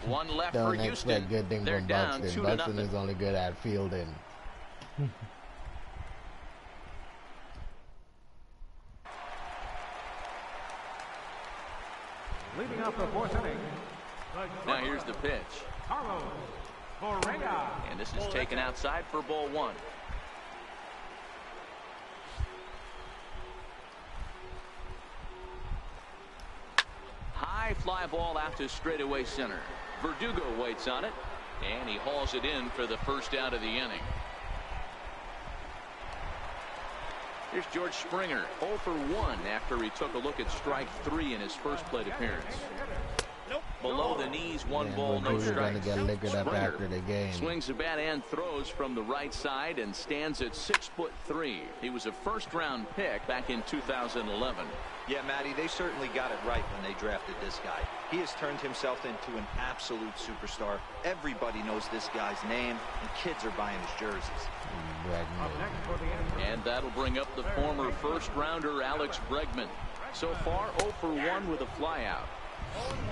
Speaker 1: One left for Houston.
Speaker 3: Don't expect good thing
Speaker 1: They're
Speaker 3: from
Speaker 1: down
Speaker 3: Buxton.
Speaker 1: 2-0.
Speaker 3: Buxton is only good at fielding.
Speaker 4: Leading off the fourth inning.
Speaker 1: Now here's the pitch.
Speaker 4: Carlos Correa.
Speaker 1: And this is taken outside for ball one. High fly ball out to straightaway center. Verdugo waits on it, and he hauls it in for the first out of the inning. Here's George Springer, 0 for 1 after he took a look at strike 3 in his first plate appearance. Below the knees, one ball, no strikes.
Speaker 3: Get liquored up after the game.
Speaker 1: Swings the bat and throws from the right side and stands at 6'3". He was a first-round pick back in 2011.
Speaker 5: Yeah, Matty, they certainly got it right when they drafted this guy. He has turned himself into an absolute superstar. Everybody knows this guy's name, and kids are buying his jerseys.
Speaker 1: And that'll bring up the former first-rounder Alex Bregman. So far, 0 for 1 with a flyout.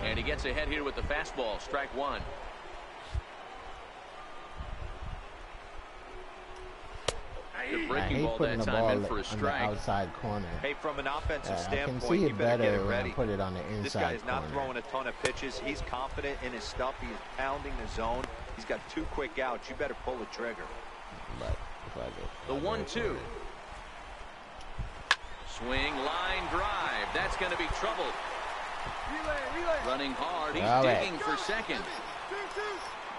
Speaker 1: And he gets ahead here with the fastball, strike one. The breaking ball that time in for a strike.
Speaker 3: Outside corner.
Speaker 5: Hey, from an offensive standpoint,
Speaker 3: I can see
Speaker 5: you
Speaker 3: it
Speaker 5: better
Speaker 3: better
Speaker 5: get it ready.
Speaker 3: Put it on the inside.
Speaker 5: This guy is not
Speaker 3: corner.
Speaker 5: throwing a ton of pitches. He's confident in his stuff. He's pounding the zone. He's got 2 quick outs. You better pull the trigger.
Speaker 3: But if I
Speaker 1: the 1-2. Swing, line drive. That's going to be trouble. Running hard. He's digging for second.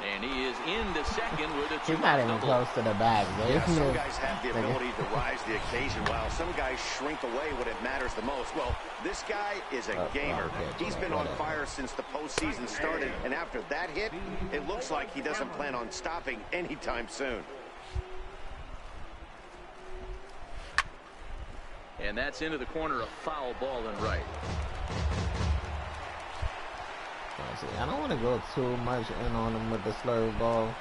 Speaker 1: And he is into second with a 2-out double.
Speaker 3: He's not even close to the bag.
Speaker 2: Yeah, some guys have the ability to rise to the occasion, while some guys shrink away when it matters the most. Well, this guy is a gamer. He's been on fire since the postseason started, and after that hit, it looks like he doesn't plan on stopping anytime soon.
Speaker 1: And that's into the corner, a foul ball and right.
Speaker 3: I don't want to go too much in on him with the slurve ball.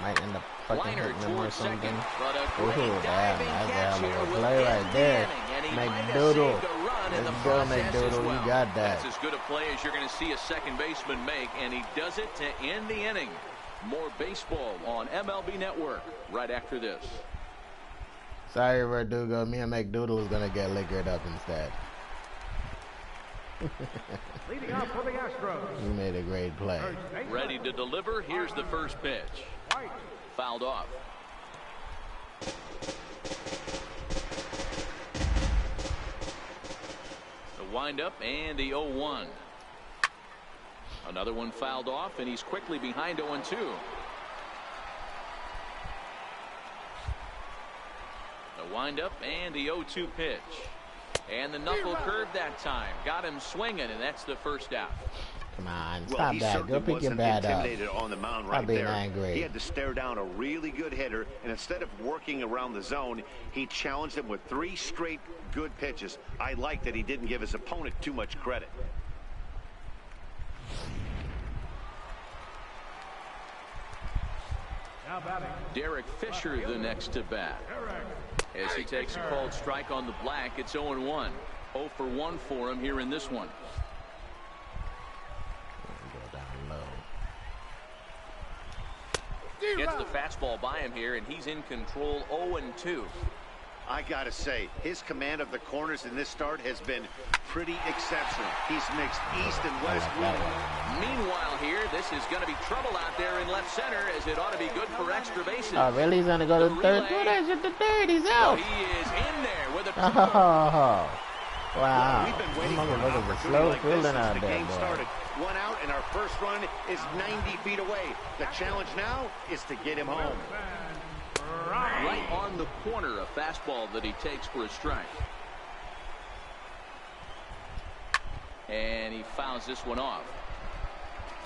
Speaker 3: Might end up fucking hitting him or something. Ooh, damn, that's a hell of a play right there. McDoodle. Let's go, McDoodle. You got that.
Speaker 1: That's as good a play as you're going to see a second baseman make, and he does it to end the inning. More baseball on MLB Network right after this.
Speaker 3: Sorry, Verdugo. Me and McDoodle is going to get liquored up instead.
Speaker 4: Leading off for the Astros.
Speaker 3: You made a great play.
Speaker 1: Ready to deliver. Here's the first pitch. Fouled off. The windup and the 0-1. Another one fouled off, and he's quickly behind 0-2. The windup and the 0-2 pitch. And the knuckle curve that time. Got him swinging, and that's the first out.
Speaker 3: Come on, stop that. Go pick your bat up.
Speaker 2: On the mound
Speaker 3: Stop
Speaker 2: right
Speaker 3: being
Speaker 2: there.
Speaker 3: angry.
Speaker 2: He had to stare down a really good hitter, and instead of working around the zone, he challenged him with 3 straight good pitches. I like that he didn't give his opponent too much credit.
Speaker 4: Now batting.
Speaker 1: Derek Fisher the next to bat. As he takes a called strike on the black, it's 0-1. 0 for 1 for him here in this one. Gets the fastball by him here, and he's in control 0-2.
Speaker 2: I gotta say, his command of the corners in this start has been pretty exceptional. He's mixed east and west.
Speaker 1: Meanwhile here, this is going to be trouble out there in left center, as it ought to be good for extra bases.
Speaker 3: Oh, really? He's going to go to the third? The third. He's out.
Speaker 1: Well, he is in there with a...
Speaker 3: Oh, wow.
Speaker 2: We've been waiting for
Speaker 3: an opportunity like this since the game started.
Speaker 2: One out, and our first run is 90 feet away. The challenge now is to get him home.
Speaker 1: Right on the corner, a fastball that he takes for a strike. And he fouls this one off.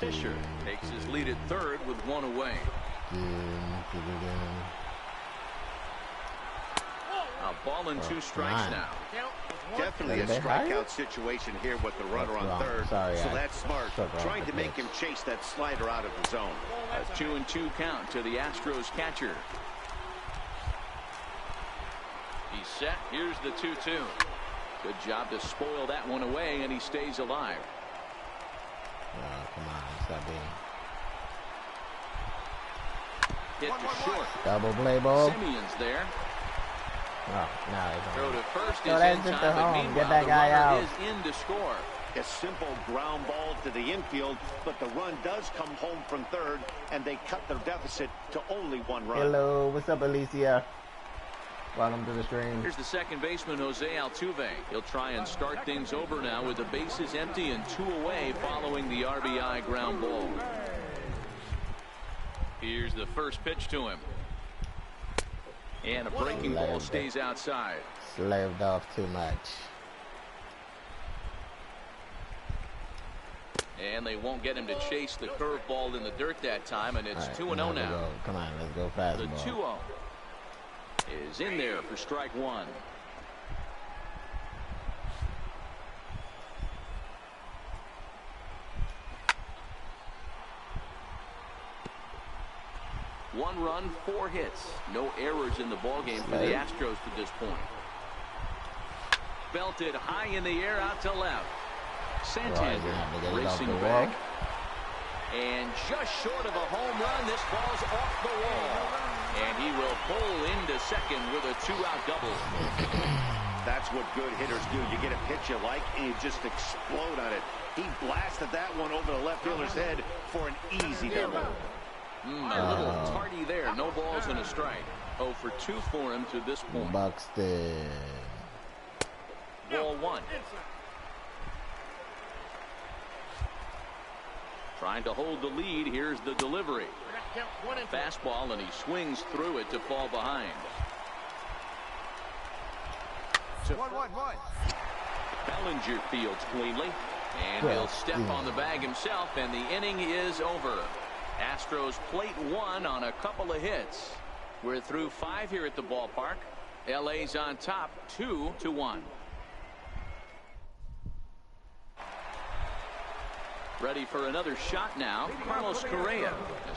Speaker 1: Fisher takes his lead at third with one away. A ball and 2 strikes now.
Speaker 2: Definitely a strikeout situation here with the runner on third. So that's smart. Trying to make him chase that slider out of the zone.
Speaker 1: A 2-2 count to the Astros catcher. He's set. Here's the 2-2. Good job to spoil that one away, and he stays alive.
Speaker 3: Oh, come on. Stop being.
Speaker 1: Hit to short.
Speaker 3: Double play ball.
Speaker 1: Simeon's there.
Speaker 3: Oh, now he's
Speaker 1: Throw to first is
Speaker 3: that's
Speaker 1: in
Speaker 3: just
Speaker 1: time, but
Speaker 3: home.
Speaker 1: meanwhile,
Speaker 3: Get that guy out.
Speaker 1: is in to score.
Speaker 2: A simple ground ball to the infield, but the run does come home from third, and they cut their deficit to only 1 run.
Speaker 3: Hello, what's up, Alicia? Welcome to the stream.
Speaker 1: Here's the second baseman, Jose Altuve. He'll try and start things over now with the bases empty and 2 away following the RBI ground ball. Here's the first pitch to him. And a breaking ball stays outside.
Speaker 3: Slaved off too much.
Speaker 1: And they won't get him to chase the curveball in the dirt that time, and it's 2-0 now.
Speaker 3: Come on, let's go fast.
Speaker 1: The 2-0 is in there for strike 1. One run, 4 hits. No errors in the ballgame for the Astros to this point. Belted high in the air out to left. Santander racing back. And just short of a home run, this falls off the wall. And he will pull into second with a 2-out double.
Speaker 2: That's what good hitters do. You get a pitch you like, and you just explode on it. He blasted that one over the left fielder's head for an easy double.
Speaker 1: A little tardy there. No balls and a strike. 0 for 2 for him to this point.
Speaker 3: Buxton.
Speaker 1: Ball 1. Trying to hold the lead. Here's the delivery. Fastball, and he swings through it to fall behind. Bellinger fields cleanly, and he'll step on the bag himself, and the inning is over. Astros plate 1 on a couple of hits. We're through 5 here at the ballpark. LA's on top 2-1. Ready for another shot now. Carlos Correa.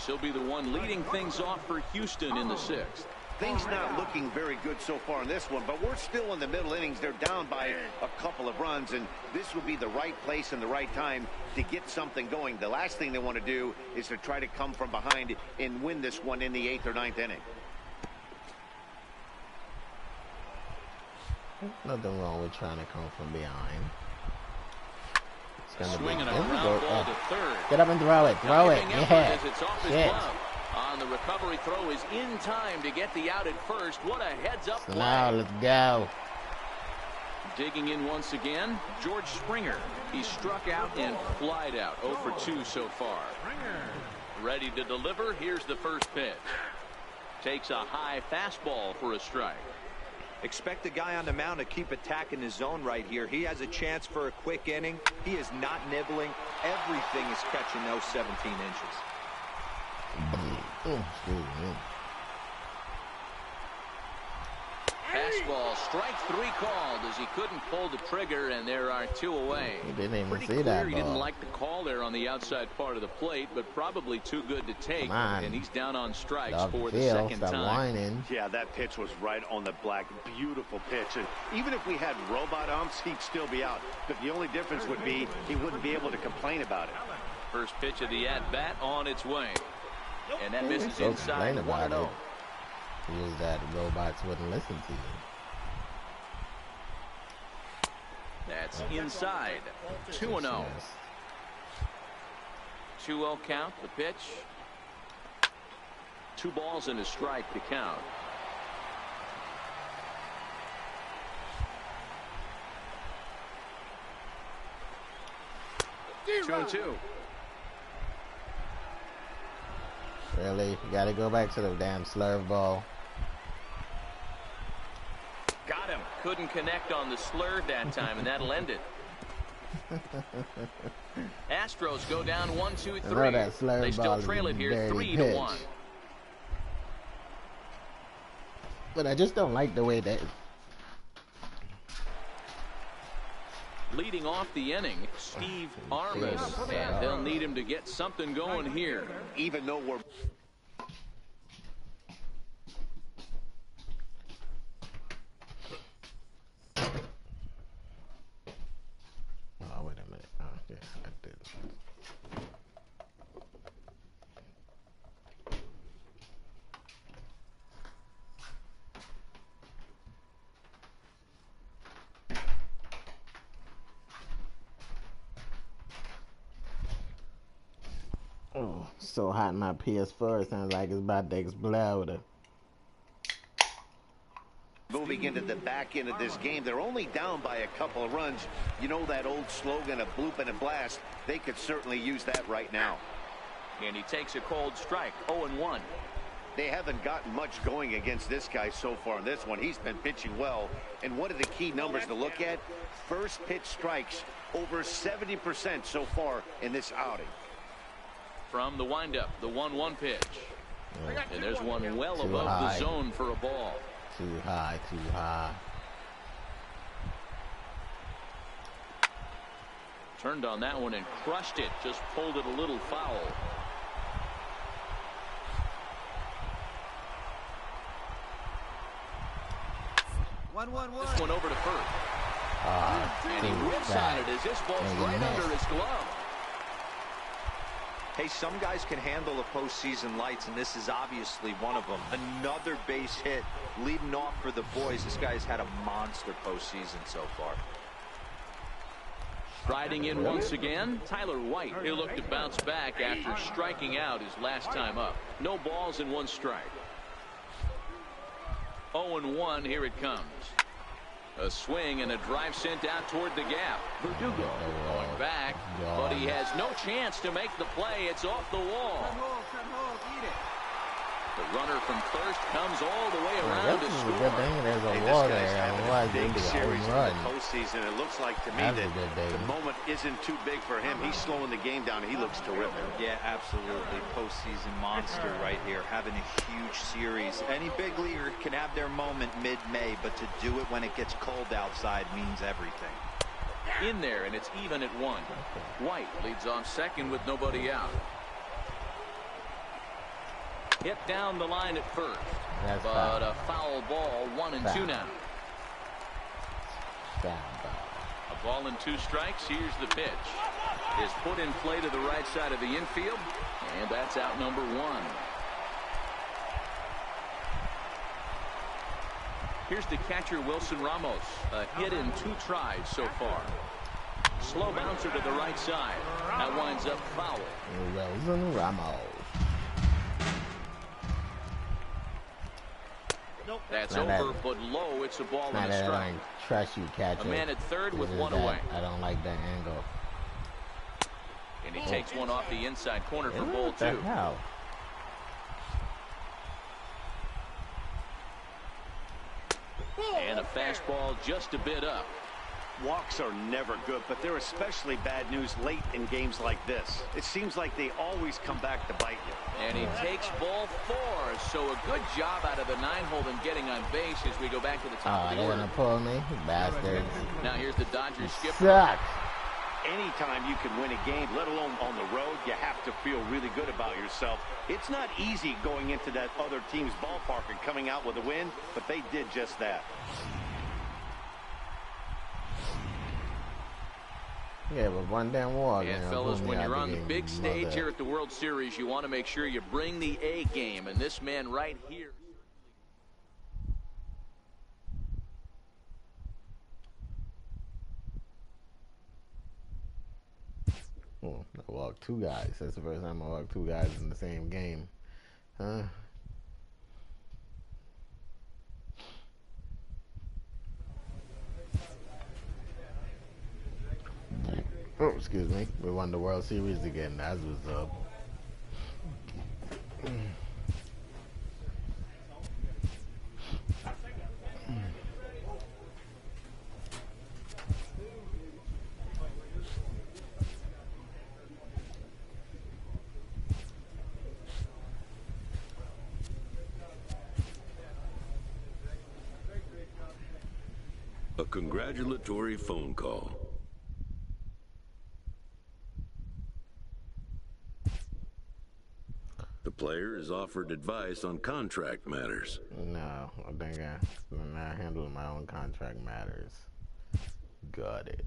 Speaker 1: He'll be the one leading things off for Houston in the 6th.
Speaker 2: Things not looking very good so far in this one, but we're still in the middle innings. They're down by a couple of runs, and this would be the right place and the right time to get something going. The last thing they want to do is to try to come from behind and win this one in the 8th or 9th inning.
Speaker 3: Nothing wrong with trying to come from behind.
Speaker 1: Swinging a ground ball to third.
Speaker 3: Get up and throw it. Throw it. Yeah.
Speaker 1: It's off his glove. On the recovery throw is in time to get the out at first. What a heads-up play.
Speaker 3: Now let's go.
Speaker 1: Digging in once again, George Springer. He struck out and flied out. 0 for 2 so far. Ready to deliver. Here's the first pitch. Takes a high fastball for a strike.
Speaker 5: Expect the guy on the mound to keep attacking his zone right here. He has a chance for a quick inning. He is not nibbling. Everything is catching those 17 inches.
Speaker 1: Fastball, strike 3 called as he couldn't pull the trigger, and there are 2 away.
Speaker 3: He didn't even
Speaker 1: Pretty
Speaker 3: see
Speaker 1: clear
Speaker 3: that
Speaker 1: he
Speaker 3: ball.
Speaker 1: didn't like the call there on the outside part of the plate, but probably too good to take. And he's down on strikes for the second time.
Speaker 3: Whining.
Speaker 2: Yeah, that pitch was right on the black. Beautiful pitch. And even if we had robot umps, he'd still be out. But the only difference would be he wouldn't be able to complain about it.
Speaker 1: First pitch of the at-bat on its way. And that misses inside 1-0.
Speaker 3: Use that robots wouldn't listen to you.
Speaker 1: That's inside 2-0. 2-0 count, the pitch. 2 balls and a strike to count. Two and two.
Speaker 3: Really? You gotta go back to the damn slurve ball.
Speaker 1: Got him. Couldn't connect on the slurve that time, and that'll end it. Astros go down 1-2-3. They still trail it here 3-1.
Speaker 3: But I just don't like the way that.
Speaker 1: Leading off the inning, Steve Armas, and they'll need him to get something going here.
Speaker 2: Even though we're...
Speaker 3: Oh, wait a minute. Oh, yeah, I did. Oh, so hot in my PS4, it sounds like it's about to explode.
Speaker 2: Moving into the back end of this game, they're only down by a couple of runs. You know that old slogan of bloop and a blast? They could certainly use that right now.
Speaker 1: And he takes a cold strike, 0-1.
Speaker 2: They haven't gotten much going against this guy so far in this one. He's been pitching well. And one of the key numbers to look at, first pitch strikes, over 70% so far in this outing.
Speaker 1: From the windup, the 1-1 pitch. And there's one well above the zone for a ball.
Speaker 3: Too high, too high.
Speaker 1: Turned on that one and crushed it. Just pulled it a little foul. This one over to first. And he whips on it as this ball's right under his glove.
Speaker 5: Hey, some guys can handle the postseason lights, and this is obviously one of them. Another base hit leading off for the boys. This guy's had a monster postseason so far.
Speaker 1: Striding in once again, Tyler White. He'll look to bounce back after striking out his last time up. No balls and 1 strike. 0-1, here it comes. A swing and a drive sent out toward the gap. Verdugo going back, but he has no chance to make the play. It's off the wall. The runner from first comes all the way around to score.
Speaker 3: Good thing there's a wall there. Otherwise,
Speaker 2: big
Speaker 3: it'd be a
Speaker 2: series
Speaker 3: home
Speaker 2: in
Speaker 3: run.
Speaker 2: the postseason. It looks like to me that the moment isn't too big for him. He's slowing the game down. He looks terrific.
Speaker 5: Yeah, absolutely. Postseason monster right here, having a huge series. Any big leaguer can have their moment mid-May, but to do it when it gets cold outside means everything.
Speaker 1: In there, and it's even at 1. White leads off second with nobody out. Hit down the line at first.
Speaker 3: That's
Speaker 1: but
Speaker 3: foul.
Speaker 1: A foul ball, 1-2 now. A ball and 2 strikes. Here's the pitch. Is put in play to the right side of the infield, and that's out number 1. Here's the catcher, Wilson Ramos. A hit in 2 tries so far. Slow bouncer to the right side. That winds up foul.
Speaker 3: Wilson Ramos.
Speaker 1: That's over, but low. It's a ball and a strike.
Speaker 3: Trust you, catcher.
Speaker 1: A man at third with 1 away.
Speaker 3: I don't like that angle.
Speaker 1: And he takes one off the inside corner for ball 2.
Speaker 3: Hell?
Speaker 1: And a fastball just a bit up.
Speaker 2: Walks are never good, but they're especially bad news late in games like this. It seems like they always come back to bite you.
Speaker 1: And he takes ball 4, so a good job out of the 9-hole in getting on base as we go back to the top of the order.
Speaker 3: They're gonna pull me, bastards.
Speaker 1: Now here's the Dodgers skipper.
Speaker 3: Sucks.
Speaker 2: Anytime you can win a game, let alone on the road, you have to feel really good about yourself. It's not easy going into that other team's ballpark and coming out with a win, but they did just that.
Speaker 3: Yeah, but one damn war.
Speaker 1: And fellas, when you're on the big stage here at the World Series, you want to make sure you bring the A game. And this man right here.
Speaker 3: Oh, I walked two guys. That's the first time I walked two guys in the same game. Huh? Oh, excuse me. We won the World Series again. That's what's up.
Speaker 7: A congratulatory phone call. The player is offered advice on contract matters.
Speaker 3: No, I think I'm not handling my own contract matters. Got it.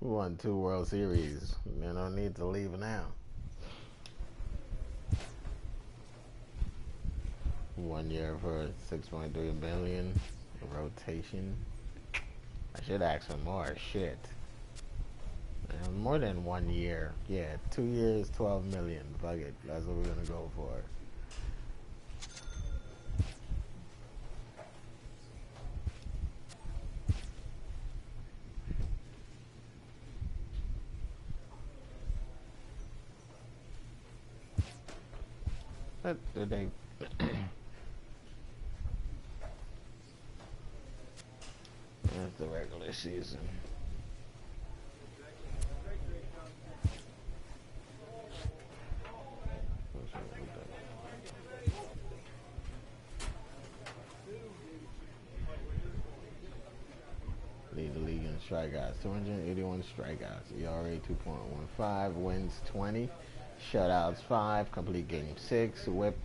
Speaker 3: We won 2 World Series. You no need to leave now. 1 year for $6.3 billion. Rotation. I should ask for more. Shit. More than 1 year. Yeah, 2 years, $12 million. Fuck it. That's what we're gonna go for. But did they? That's the regular season. Lead the league in strikeouts. 281 strikeouts. ERA 2.15. Wins 20. Shutouts 5. Complete game 6. Whip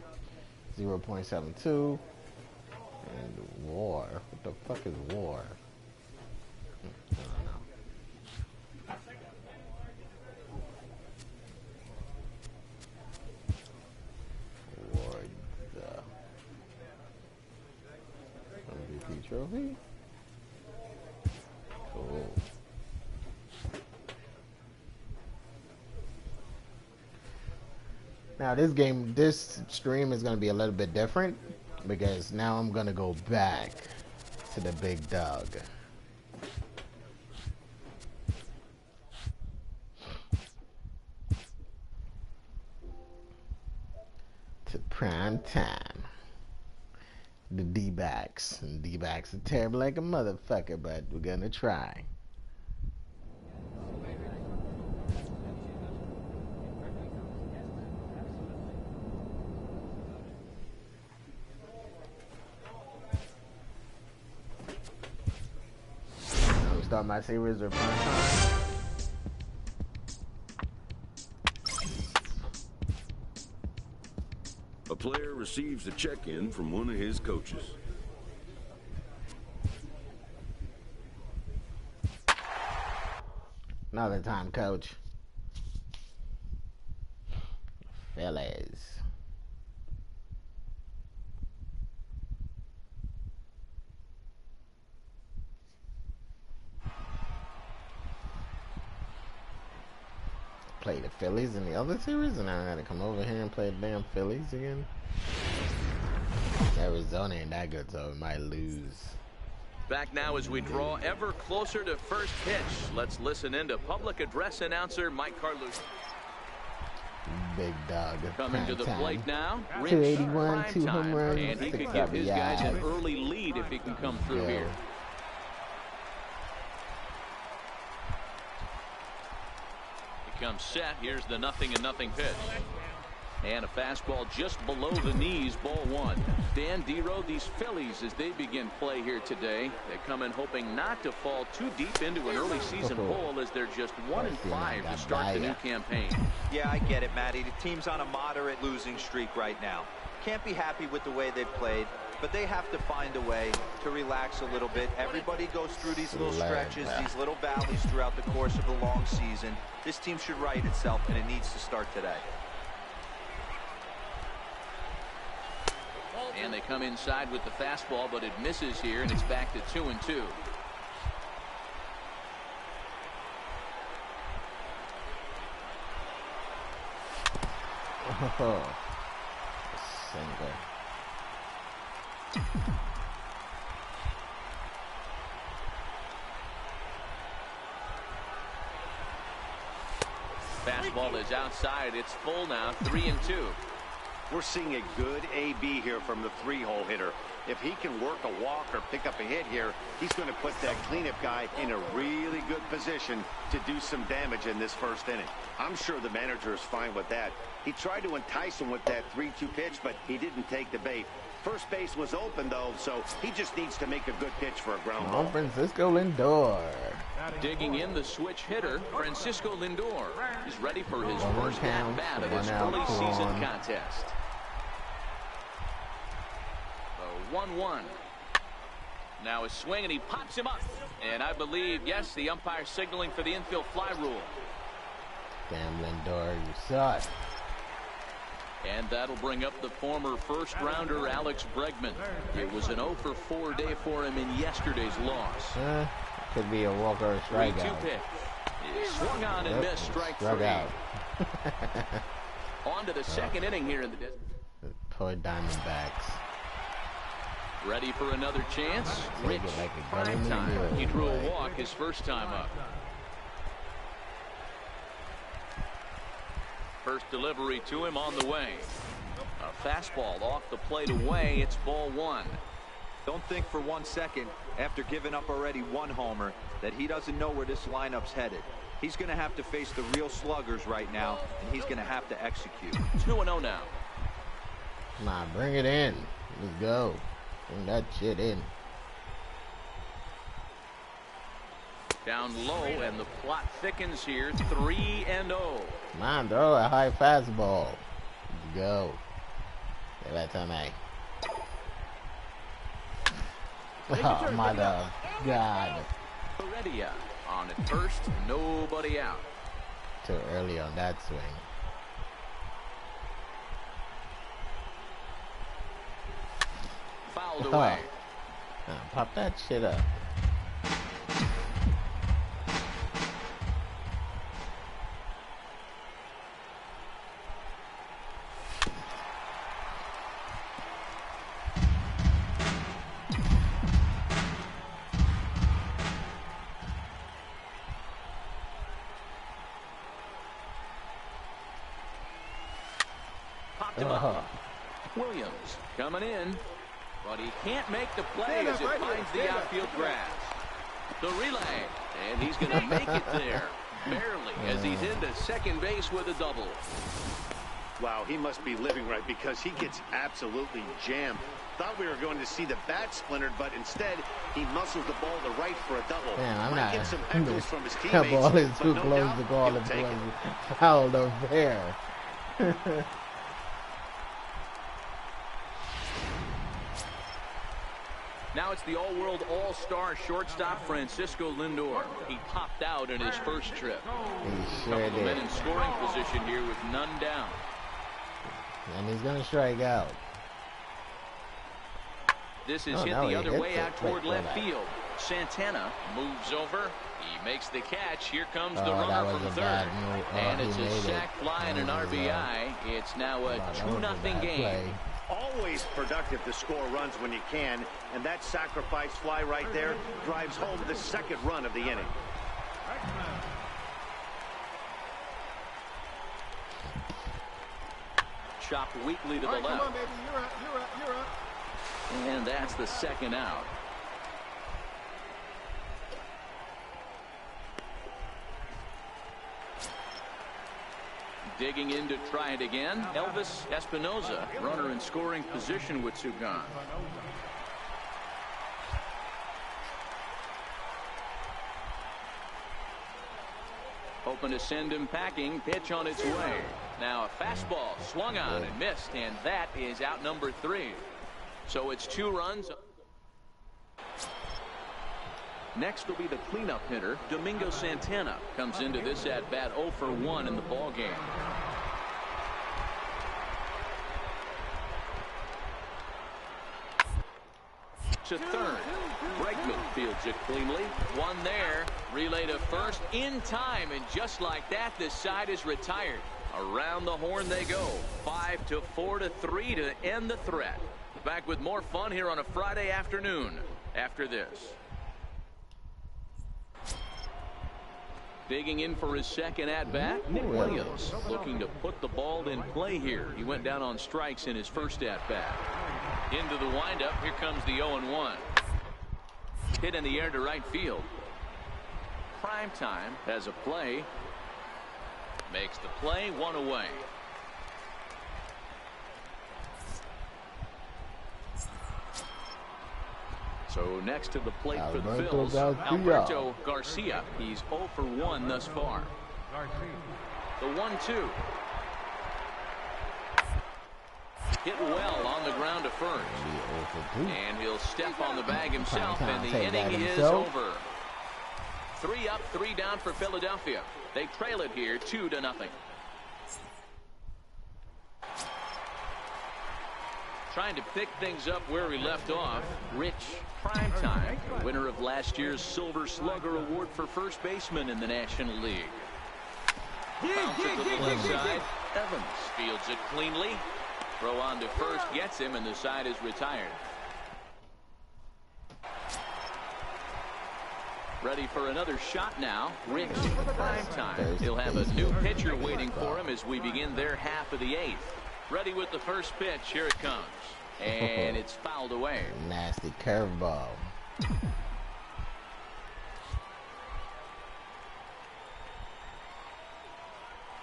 Speaker 3: 0.72. And WAR. What the fuck is WAR? I don't know. WAR. MVP trophy. Cool. Now this stream is going to be a little bit different because now I'm going to go back to the big dog. To prime time. The D-backs. And D-backs are terrible like a motherfucker, but we're going to try. Start my series with Primetime.
Speaker 7: A player receives a check-in from one of his coaches.
Speaker 3: Another time, coach. Fellas. Play the Phillies in the other series, and now I gotta come over here and play the damn Phillies again. Arizona ain't that good, so we might lose.
Speaker 1: Back now as we draw ever closer to first pitch. Let's listen in to public address announcer Mike Carlucci.
Speaker 3: Big dog.
Speaker 1: Coming to the plate now.
Speaker 3: 281, 2 home runs,
Speaker 1: and he
Speaker 3: 6
Speaker 1: could give his guys an
Speaker 3: RBIs.
Speaker 1: early lead if he can come through here. Comes set. Here's the 0-0 pitch. And a fastball just below the knees, ball 1. Dan Dero, these Phillies, as they begin play here today, they come in hoping not to fall too deep into an early season hole as they're just 1-5 to start the new campaign.
Speaker 5: Yeah, I get it, Matty. The team's on a moderate losing streak right now. Can't be happy with the way they've played. but they have to find a way to relax a little bit. Everybody goes through these little stretches, these little valleys throughout the course of the long season. This team should right itself, and it needs to start today.
Speaker 1: And they come inside with the fastball, but it misses here, and it's back to 2-2.
Speaker 3: Oh, single.
Speaker 1: Fastball is outside. It's full now, 3-2.
Speaker 2: We're seeing a good AB here from the three-hole hitter. If he can work a walk or pick up a hit here, he's going to put that cleanup guy in a really good position to do some damage in this first inning. I'm sure the manager is fine with that. He tried to entice him with that 3-2 pitch, but he didn't take the bait. First base was open, though, so he just needs to make a good pitch for a ground ball.
Speaker 3: Francisco Lindor.
Speaker 1: Digging in the switch hitter, Francisco Lindor is ready for his first at-bat of this early season contest. 1-1. Now a swing, and he pops him up. And I believe, yes, the umpire signaling for the infield fly rule.
Speaker 3: Damn, Lindor, you suck.
Speaker 1: And that'll bring up the former first-rounder Alex Bregman. It was an 0-for-4 day for him in yesterday's loss.
Speaker 3: Could be a walk or a strikeout.
Speaker 1: 3-2 pitch. He swung on and missed, strike three.
Speaker 3: Out.
Speaker 1: On to the second inning here in the distance.
Speaker 3: Poor Diamondbacks.
Speaker 1: Ready for another chance. Rich, Primetime. He drew a walk his first time up. First delivery to him on the way. A fastball off the plate away. It's ball one.
Speaker 5: Don't think for 1 second, after giving up already one homer, that he doesn't know where this lineup's headed. He's going to have to face the real sluggers right now, and he's going to have to execute.
Speaker 1: 2-0 now.
Speaker 3: Come on, bring it in. Let's go. Bring that shit in.
Speaker 1: Down low, and the plot thickens here. 3-0.
Speaker 3: Come on, throw a high fastball. Let's go. Give that to me. Oh, my God.
Speaker 1: Heredia on at first, nobody out.
Speaker 3: Too early on that swing.
Speaker 1: Fouled away.
Speaker 3: Pop that shit up.
Speaker 1: Popped him up. Williams coming in, but he can't make the play as it finds the outfield grass. The relay, and he's going to make it there, barely, as he's into second base with a double.
Speaker 2: Wow, he must be living right, because he gets absolutely jammed. Thought we were going to see the bat splintered, but instead he muscles the ball to right for a double.
Speaker 3: Man, I'm
Speaker 2: Might
Speaker 3: not.
Speaker 2: get some heckles from his teammates,
Speaker 3: That ball is too
Speaker 2: no
Speaker 3: close
Speaker 2: doubt
Speaker 3: to call
Speaker 2: he'll
Speaker 3: it
Speaker 2: take
Speaker 3: fouled over there.
Speaker 1: Now it's the all-world all-star shortstop Francisco Lindor. He popped out in his first trip.
Speaker 3: He sure
Speaker 1: Couple of men
Speaker 3: did.
Speaker 1: in scoring position here with none down.
Speaker 3: And he's gonna strike out.
Speaker 1: This is
Speaker 3: Oh,
Speaker 1: hit
Speaker 3: no,
Speaker 1: the
Speaker 3: he
Speaker 1: other
Speaker 3: hits
Speaker 1: way
Speaker 3: it.
Speaker 1: out toward
Speaker 3: Wait,
Speaker 1: left
Speaker 3: hold on.
Speaker 1: field. Santana moves over. He makes the catch. Here comes the
Speaker 3: Oh, that
Speaker 1: runner
Speaker 3: was
Speaker 1: from
Speaker 3: a
Speaker 1: third.
Speaker 3: bad move. Oh,
Speaker 1: And
Speaker 3: he
Speaker 1: it's a
Speaker 3: made
Speaker 1: sack
Speaker 3: it.
Speaker 1: fly and an
Speaker 3: That was,
Speaker 1: RBI. It's now a
Speaker 3: that was a
Speaker 1: 2-0
Speaker 3: bad
Speaker 1: game.
Speaker 3: play.
Speaker 2: Always productive to score runs when you can, and that sacrifice fly right there drives home the second run of the inning.
Speaker 1: Chopped weakly to the left.
Speaker 4: Come on, baby. You're up.
Speaker 1: And that's the second out. Digging in to try it again, Elvis Espinoza, runner in scoring position with two gone. Hoping to send him packing. Pitch on its way. Now a fastball swung on and missed, and that is out number 3. So it's 2 runs. Next will be the cleanup hitter, Domingo Santana. Comes into this at-bat 0 for 1 in the ballgame. To third. Bregman fields it cleanly. One there. Relay to first in time. And just like that, this side is retired. Around the horn they go. 5-4-3 to end the threat. Back with more fun here on a Friday afternoon after this. Digging in for his second at-bat, Nick Williams looking to put the ball in play here. He went down on strikes in his first at-bat. Into the windup. Here comes the 0-1. Hit in the air to right field. Primetime has a play. Makes the play, 1 away. So next to the plate for the Phils, Alberto Garcia. He's 0 for 1 thus far. The 1-2. Hit well on the ground to first. And he'll step on the bag himself, and the inning is over. 3 up, 3 down for Philadelphia. They trail it here 2-0. Trying to pick things up where we left off. Rich Primetime, winner of last year's Silver Slugger Award for first baseman in the National League. Bounce it to the left side. Evans fields it cleanly. Throw on to first gets him, and the side is retired. Ready for another shot now. Rich Primetime. He'll have a new pitcher waiting for him as we begin their half of the 8th. Ready with the first pitch. Here it comes. And it's fouled away.
Speaker 3: Nasty curveball.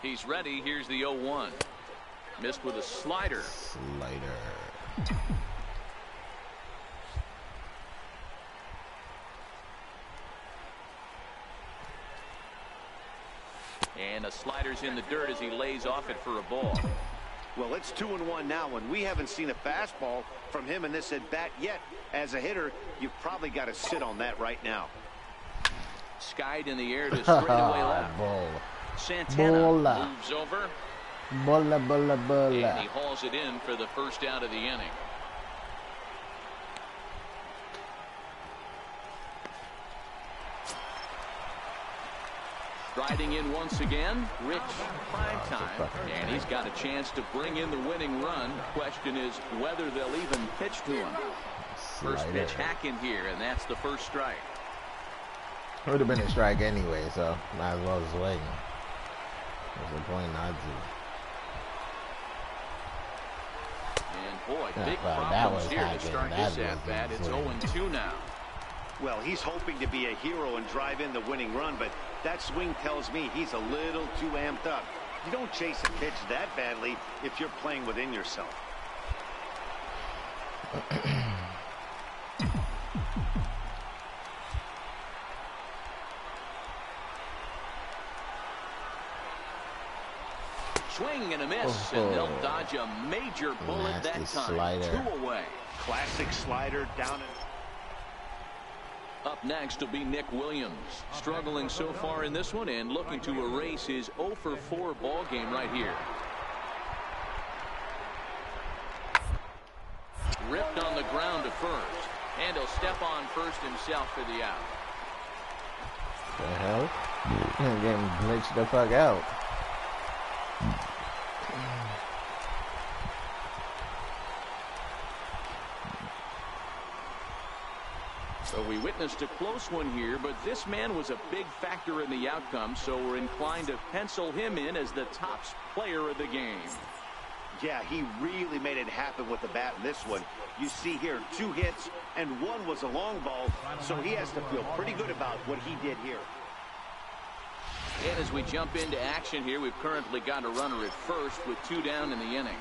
Speaker 1: He's ready. Here's the 0-1. Missed with a slider. And the slider's in the dirt as he lays off it for a ball.
Speaker 2: Well, it's 2-1 now, and we haven't seen a fastball from him in this at-bat yet. As a hitter, you've probably got to sit on that right now.
Speaker 1: Skied in the air to straightaway left. Santana moves over. And he hauls it in for the first out of the inning. Striding in once again, Rich Primetime, and he's got a chance to bring in the winning run. Question is whether they'll even pitch to him. First pitch hack in here, and that's the first strike.
Speaker 3: It would have been a strike anyway, so might as well just wait. There's a point not to.
Speaker 1: And boy, big problems here to start this at-bat. It's 0-2 now.
Speaker 2: Well, he's hoping to be a hero and drive in the winning run, but that swing tells me he's a little too amped up. You don't chase a pitch that badly if you're playing within yourself.
Speaker 1: Swing and a miss, and they'll dodge a major bullet that time.
Speaker 3: Slider.
Speaker 1: 2 away.
Speaker 2: Classic slider down and
Speaker 1: up next will be Nick Williams, struggling so far in this one and looking to erase his 0 for 4 ball game right here. Ripped on the ground to first, and he'll step on first himself for the out.
Speaker 3: The hell? You're getting glitched the fuck out.
Speaker 1: So we witnessed a close one here, but this man was a big factor in the outcome, so we're inclined to pencil him in as the top player of the game.
Speaker 2: Yeah, he really made it happen with the bat in this one. You see here 2 hits, and 1 was a long ball, so he has to feel pretty good about what he did here.
Speaker 1: And as we jump into action here, we've currently got a runner at first with 2 down in the inning.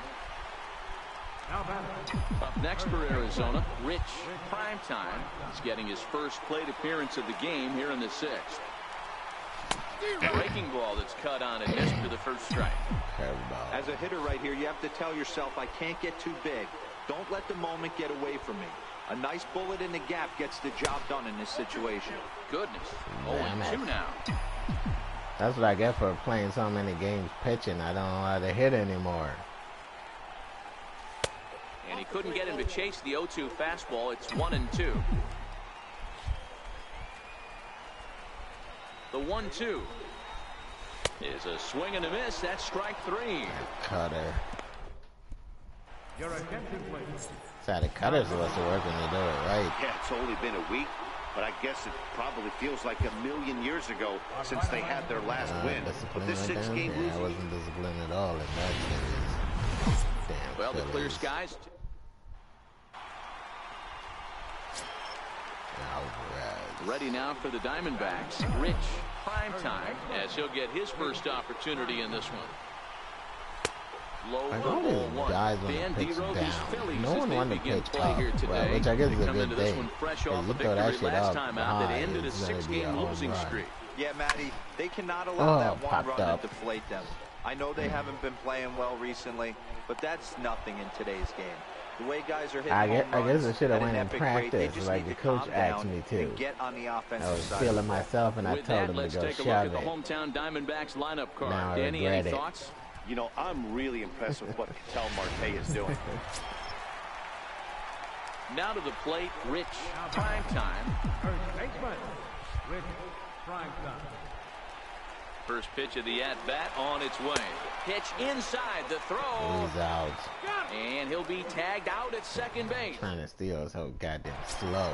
Speaker 1: Up next for Arizona, Rich Primetime. He's getting his first plate appearance of the game here in the 6th. Breaking ball that's cut on and missed for the first strike.
Speaker 5: As a hitter right here, you have to tell yourself, I can't get too big. Don't let the moment get away from me. A nice bullet in the gap gets the job done in this situation.
Speaker 1: Goodness. 0-2 now.
Speaker 3: That's what I get for playing so many games pitching. I don't know how to hit anymore.
Speaker 1: And he couldn't get him to chase the 0-2 fastball. It's 1-2. The 1-2 is a swing and a miss. That's strike 3.
Speaker 3: Cutter.
Speaker 4: Your attention, please.
Speaker 3: That's how the cutter's supposed to work when you do it right.
Speaker 2: Yeah, it's only been a week, but I guess it probably feels like a million years ago since they had their last win. But this
Speaker 3: right
Speaker 2: 6-game
Speaker 3: yeah,
Speaker 2: losing...
Speaker 3: I wasn't disciplined at all in that series. Damn.
Speaker 1: Well, the clear skies. Ready now for the Diamondbacks. Rich, Primetime, as he'll get his first opportunity in this one. Low
Speaker 3: Like
Speaker 1: for
Speaker 3: all
Speaker 1: ball
Speaker 3: these
Speaker 1: 1.
Speaker 3: guys want
Speaker 1: Van
Speaker 3: to pitch
Speaker 1: D-Rose
Speaker 3: down.
Speaker 1: is Phillies
Speaker 3: No
Speaker 1: as
Speaker 3: one
Speaker 1: they
Speaker 3: wanted to
Speaker 1: begin
Speaker 3: pitch
Speaker 1: play
Speaker 3: up,
Speaker 1: here today.
Speaker 3: which I guess
Speaker 1: They
Speaker 3: is a
Speaker 1: come
Speaker 3: good
Speaker 1: into this
Speaker 3: thing.
Speaker 1: one fresh
Speaker 3: If
Speaker 1: off
Speaker 3: you
Speaker 1: a
Speaker 3: throw that
Speaker 1: victory
Speaker 3: shit
Speaker 1: last
Speaker 3: up
Speaker 1: time out
Speaker 3: high,
Speaker 1: that ended a
Speaker 3: it's gonna be a
Speaker 1: 6-game
Speaker 3: home
Speaker 1: losing
Speaker 3: run.
Speaker 1: streak.
Speaker 5: Yeah, Matty, they cannot allow that one
Speaker 3: popped
Speaker 5: run
Speaker 3: up.
Speaker 5: to deflate them. I know they haven't been playing well recently, but that's nothing in today's game. The way guys are hitting
Speaker 3: I
Speaker 5: home
Speaker 3: guess I
Speaker 5: runs
Speaker 3: should have
Speaker 5: at an
Speaker 3: went in
Speaker 5: epic rate, they
Speaker 3: practice,
Speaker 5: just
Speaker 3: like
Speaker 5: need
Speaker 3: the
Speaker 5: to
Speaker 3: coach
Speaker 5: calm
Speaker 3: asked
Speaker 5: down
Speaker 3: me to.
Speaker 5: and get on the
Speaker 3: I
Speaker 5: offensive
Speaker 3: was
Speaker 5: side.
Speaker 3: feeling myself, and I
Speaker 1: With
Speaker 3: told
Speaker 1: that,
Speaker 3: him to
Speaker 1: let's
Speaker 3: go
Speaker 1: take a look
Speaker 3: shove
Speaker 1: at the
Speaker 3: it.
Speaker 1: hometown Diamondbacks lineup card.
Speaker 3: Now I
Speaker 1: Danny,
Speaker 3: regret
Speaker 1: any
Speaker 3: it.
Speaker 1: thoughts?
Speaker 2: You know, I'm really impressed with what Ketel Marte is doing.
Speaker 1: Now to the plate, Rich, Primetime.
Speaker 4: First baseman, Rich Primetime.
Speaker 1: First pitch of the at-bat on its way. Pitch inside the throw.
Speaker 3: He's out.
Speaker 1: And he'll be tagged out at second base.
Speaker 3: Trying to steal so goddamn slow.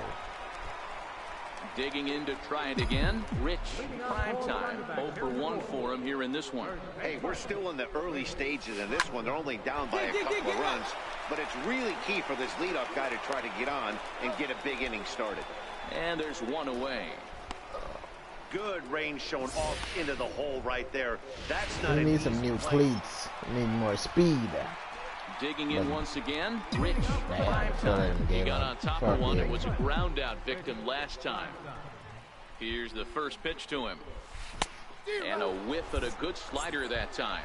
Speaker 1: Digging in to try it again. Rich, Primetime. 0 for 1 for him here in this one.
Speaker 2: Hey, we're still in the early stages in this one. They're only down by a couple of runs, but it's really key for this leadoff guy to try to get on and get a big inning started.
Speaker 1: And there's one away.
Speaker 2: Good range shown off into the hole right there. That's not
Speaker 3: We
Speaker 2: an
Speaker 3: need some
Speaker 2: easy
Speaker 3: new
Speaker 2: play.
Speaker 3: cleats. We need more speed.
Speaker 1: Digging in once again. Rich,
Speaker 3: Damn,
Speaker 1: Primetime. He
Speaker 3: gave
Speaker 1: got
Speaker 3: up.
Speaker 1: on top
Speaker 3: Fuck
Speaker 1: of one.
Speaker 3: you.
Speaker 1: It was a ground out victim last time. Here's the first pitch to him. And a whiff at a good slider that time.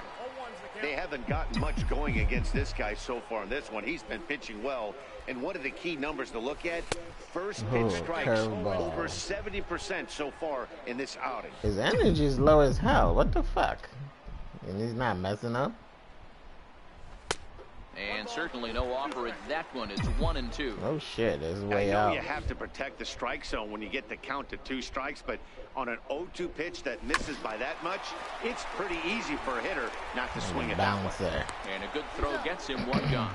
Speaker 2: They haven't gotten much going against this guy so far in this one. He's been pitching well. And one of the key numbers to look at, first pitch strikes,
Speaker 3: curveball.
Speaker 2: over 70% so far in this outing.
Speaker 3: His energy is low as hell. What the fuck? And he's not messing up.
Speaker 1: And certainly no offer at that one. It's 1-2.
Speaker 3: Oh shit, it's
Speaker 2: I
Speaker 3: way
Speaker 2: know
Speaker 3: out.
Speaker 2: you have to protect the strike zone when you get the count to 2 strikes, but on an 0-2 pitch that misses by that much, it's pretty easy for a hitter not to swing it that way.
Speaker 3: Bounce there.
Speaker 1: And a good throw gets him one gone.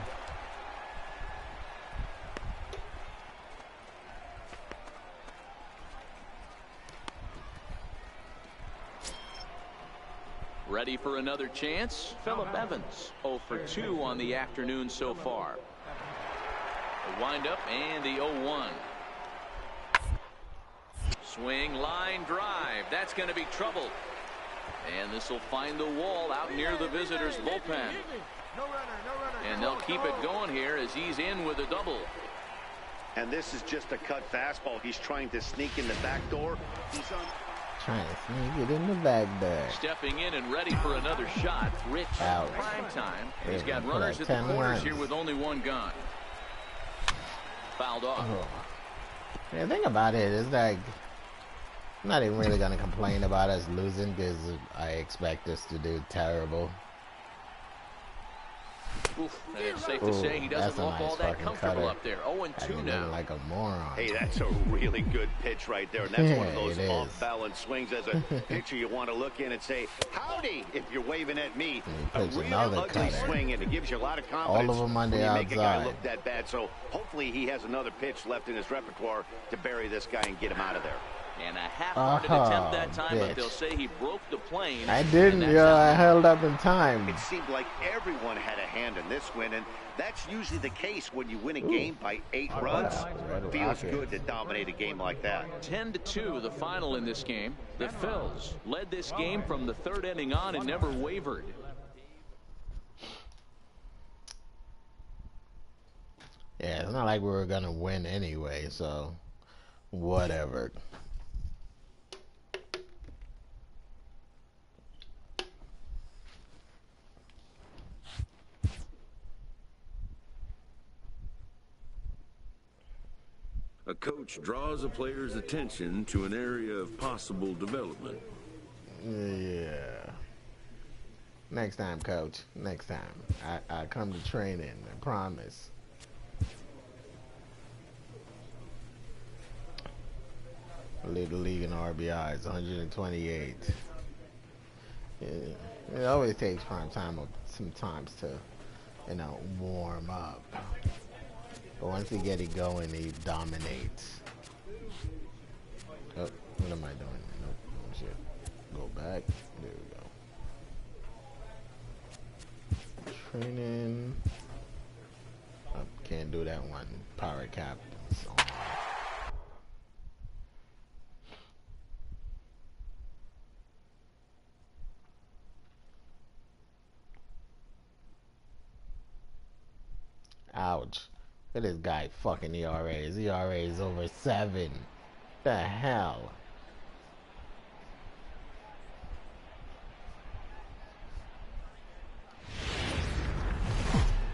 Speaker 1: Ready for another chance? Phillip Evans, 0 for 2 on the afternoon so far. The windup and the 0-1. Swing, line, drive. That's going to be trouble. And this will find the wall out near the visitors' bullpen. And they'll keep it going here as he's in with a double.
Speaker 2: And this is just a cut fastball. He's trying to sneak in the back door. He's on.
Speaker 3: Trying to sneak it in the back there.
Speaker 1: Stepping in and ready for another shot. Rich,
Speaker 3: Out.
Speaker 1: Primetime. He's
Speaker 3: Yeah,
Speaker 1: got
Speaker 3: for
Speaker 1: runners
Speaker 3: like
Speaker 1: at the
Speaker 3: 10
Speaker 1: corners
Speaker 3: runs.
Speaker 1: here with only one gone. Fouled off.
Speaker 3: Oh. Yeah, the thing about it is like, I'm not even really gonna complain about us losing because I expect us to do terrible.
Speaker 1: Oof, and it's safe to say he doesn't
Speaker 3: that's a
Speaker 1: look all
Speaker 3: nice
Speaker 1: that
Speaker 3: fucking
Speaker 1: comfortable
Speaker 3: cutter.
Speaker 1: up there. 0-2
Speaker 3: I'm
Speaker 1: now.
Speaker 3: looking like a moron.
Speaker 2: Hey, that's a really good pitch right there. And that's one of those
Speaker 3: It is.
Speaker 2: off-balance swings as a pitcher you want to look in and say, howdy, if you're waving at me. A
Speaker 3: puts
Speaker 2: real
Speaker 3: another
Speaker 2: ugly
Speaker 3: cutter.
Speaker 2: swing, and it gives you a lot of confidence
Speaker 3: All of them on the
Speaker 2: when you make a guy
Speaker 3: outside.
Speaker 2: look that bad. So hopefully he has another pitch left in his repertoire to bury this guy and get him out of there.
Speaker 1: And a half-hearted attempt that time, but they'll say he broke the plane.
Speaker 3: I didn't,
Speaker 1: and
Speaker 3: yo.
Speaker 1: that's
Speaker 3: I
Speaker 1: out.
Speaker 3: held up in time.
Speaker 2: It seemed like everyone had a hand in this win, and that's usually the case when you win a game by 8 runs.
Speaker 3: Red
Speaker 2: Feels
Speaker 3: Rocket.
Speaker 2: good to dominate a game like that.
Speaker 1: 10-2, the final in this game. The Phils led this game from the third inning on and never wavered.
Speaker 3: Yeah, it's not like we were gonna win anyway, so whatever.
Speaker 7: A coach draws a player's attention to an area of possible development.
Speaker 3: Yeah. Next time, coach. Next time. I come to training. I promise. Lead the league in RBIs, 128. Yeah. It always takes Primetime sometimes to, warm up. But once he get it going, he dominates. Oh, what am I doing? Nope. Oh, shit. Go back. There we go. Training. Oh, can't do that one. Power cap. Ouch. Look at this guy fucking ERA. His ERA is over 7. The hell?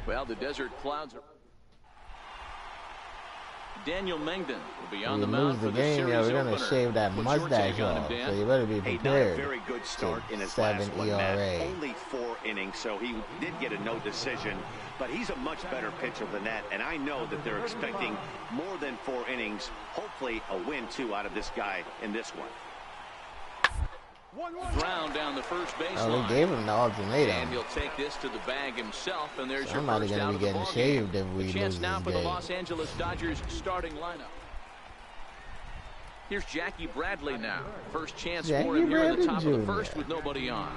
Speaker 1: Well, the Desert Clouds are... Daniel Mengden will be on the mound for the series opener.
Speaker 3: We're going to shave that mustache off, so you better be prepared.
Speaker 2: Not a very good start in his
Speaker 3: 7
Speaker 2: last one,
Speaker 3: ERA.
Speaker 2: Matt. Only 4 innings, so he did get a no decision, but he's a much better pitcher than that, and I know that they're expecting more than 4 innings, hopefully a win, too, out of this guy in this one.
Speaker 1: Ground down the first baseline.
Speaker 3: Oh, they gave him the ultimatum.
Speaker 1: And he'll take this to the bag himself, and there's
Speaker 3: Somebody
Speaker 1: your first
Speaker 3: gonna
Speaker 1: out
Speaker 3: be
Speaker 1: of the
Speaker 3: getting
Speaker 1: ballgame.
Speaker 3: shaved if we
Speaker 1: The chance
Speaker 3: lose
Speaker 1: now
Speaker 3: this
Speaker 1: for the
Speaker 3: game.
Speaker 1: Los Angeles Dodgers starting lineup. Here's Jackie Bradley now. First chance for him here at the top of the first with nobody on.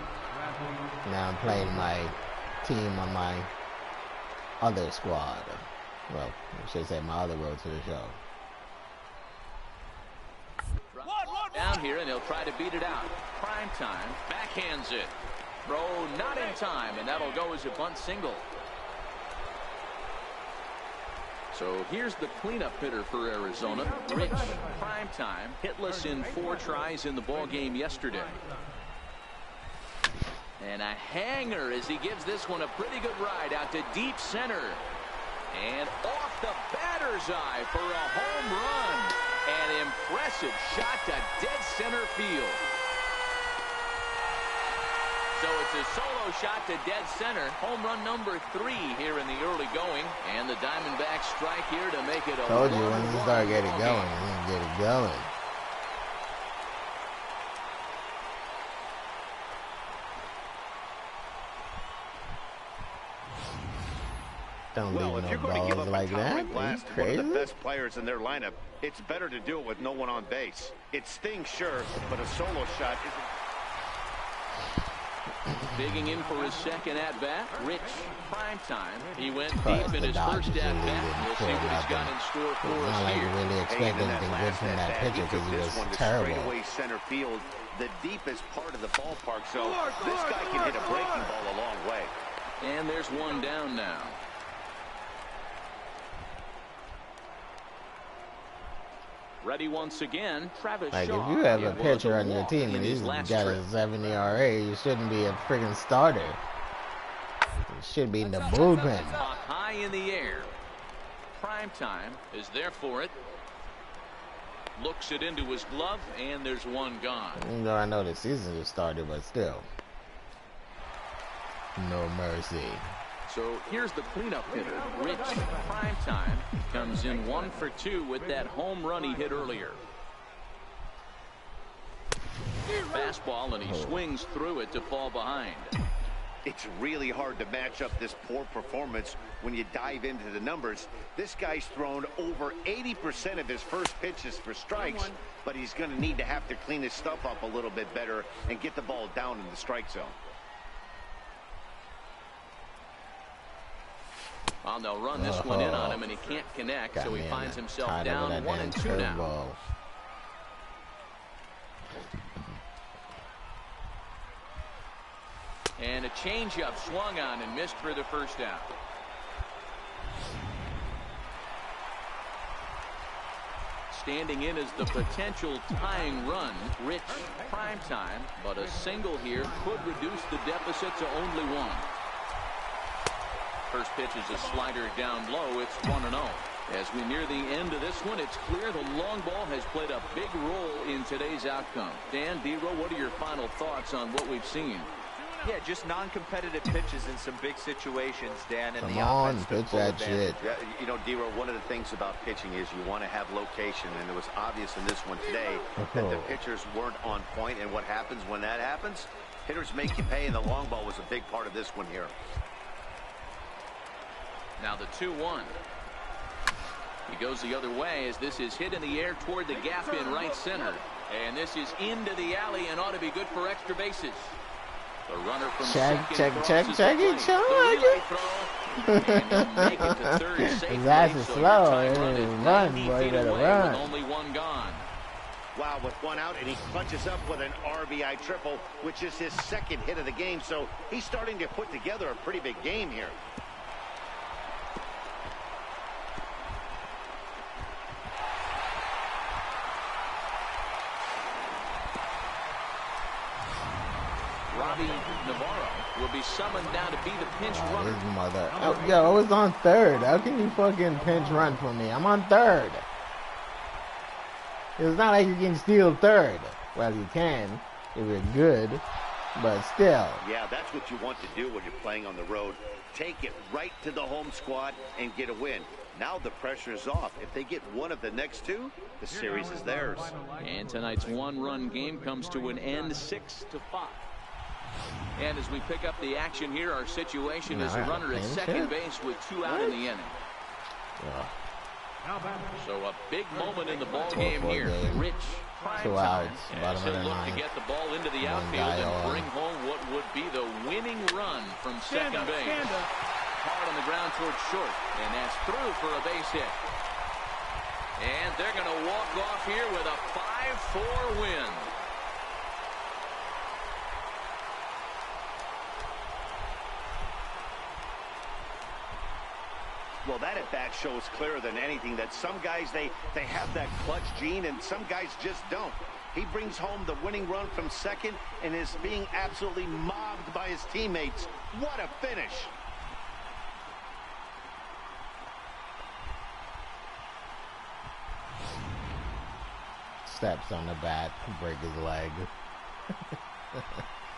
Speaker 3: Now I'm playing my team on my other squad. Well, I should say my other road to the show.
Speaker 1: Down here, and he'll try to beat it out. Primetime backhands it. Throw not in time, and that'll go as a bunt single. So here's the cleanup hitter for Arizona, Rich. Primetime hitless in 4 tries in the ball game yesterday. And a hanger as he gives this one a pretty good ride out to deep center. And off the batter's eye for a home run. An impressive shot to dead center field. So it's a solo shot to dead center. Home run number 3 here in the early going. And the Diamondbacks strike here to make it a 1-1
Speaker 3: Told you when you start getting going, you're going to get it going. Don't leave no balls like that. Are you crazy?
Speaker 2: One of the best players in their lineup. It's better to do it with no one on base. It stings, sure, but a solo shot isn't.
Speaker 1: Digging in for his second at-bat, Rich. Primetime. He went deep in his first at-bat. We'll see what he's got in store for us
Speaker 3: not like
Speaker 1: here.
Speaker 3: you really expect anything good from that pitcher because he was terrible.
Speaker 2: Straightaway center field, the deepest part of the ballpark, so this guy can hit a breaking ball a long way.
Speaker 1: And there's one down now. Ready once again, Travis
Speaker 3: Like,
Speaker 1: Shaw.
Speaker 3: if you have a
Speaker 1: It was
Speaker 3: pitcher on your
Speaker 1: walk
Speaker 3: team
Speaker 1: in
Speaker 3: and
Speaker 1: his
Speaker 3: he's
Speaker 1: last
Speaker 3: got
Speaker 1: trip.
Speaker 3: a 7 ERA, you shouldn't be a friggin' starter. You should be in the bullpen.
Speaker 1: Up high in the air. Primetime is there for it. Looks it into his glove, and there's one gone.
Speaker 3: Even though I know the season just started, but still. No mercy.
Speaker 1: So here's the cleanup hitter, Rich. Primetime comes in 1 for 2 with that home run he hit earlier. Fastball, and he swings through it to fall behind.
Speaker 2: It's really hard to match up this poor performance when you dive into the numbers. This guy's thrown over 80% of his first pitches for strikes, but he's going to need to have to clean his stuff up a little bit better and get the ball down in the strike zone.
Speaker 1: Well, they'll run this one in on him, and he can't connect, so he finds himself down 1 and 2 now. And a changeup swung on and missed for the first out. Standing in as the potential tying run, Rich. Primetime, but a single here could reduce the deficit to only 1. First pitch is a slider down low. It's 1-0. As we near the end of this one, it's clear the long ball has played a big role in today's outcome. Dan, D-Row, what are your final thoughts on what we've seen?
Speaker 5: Yeah, just non-competitive pitches in some big situations, Dan. And
Speaker 3: Come on, pitch that shit.
Speaker 2: Yeah, you know, D-Row, one of the things about pitching is you want to have location, and it was obvious in this one today that the pitchers weren't on point, and what happens when that happens? Hitters make you pay, and the long ball was a big part of this one here.
Speaker 1: Now the 2-1. He goes the other way as this is hit in the air toward the gap in right center. And this is into the alley and ought to be good for extra bases. The runner from second crosses the plate. The relay throw, and he'll make it to third safely.
Speaker 3: His ass is
Speaker 1: So
Speaker 3: slow.
Speaker 1: your time run is
Speaker 3: Run,
Speaker 1: 90
Speaker 3: boy, you
Speaker 1: feet
Speaker 3: better
Speaker 1: away
Speaker 3: run.
Speaker 1: with only one gone.
Speaker 2: Wow, with one out, and he punches up with an RBI triple, which is his second hit of the game. So he's starting to put together a pretty big game here.
Speaker 1: Robbie Navarro will be summoned now to be the pinch runner.
Speaker 3: His mother. Oh, yo, I was on third. How can you fucking pinch run for me? I'm on third. It's not like you can steal third. Well, you can if you're good, but still.
Speaker 2: Yeah, that's what you want to do when you're playing on the road. Take it right to the home squad and get a win. Now the pressure is off. If they get one of the next two, the series is theirs.
Speaker 1: And tonight's one-run game comes to an end, 6-5. And as we pick up the action here, our situation is a runner at second base with 2 out in the inning. So a big moment in the ball game here. Rich,
Speaker 3: Two outs, bottom of the
Speaker 1: look to
Speaker 3: ninth.
Speaker 1: get the ball into the outfield and bring home what would be the winning run from second base. Hard on the ground towards short, and that's through for a base hit. And they're going to walk off here with a 5-4 win.
Speaker 2: Well, that at-bat shows clearer than anything that some guys, they have that clutch gene, and some guys just don't. He brings home the winning run from second and is being absolutely mobbed by his teammates. What a finish.
Speaker 3: Steps on the bat, break his leg.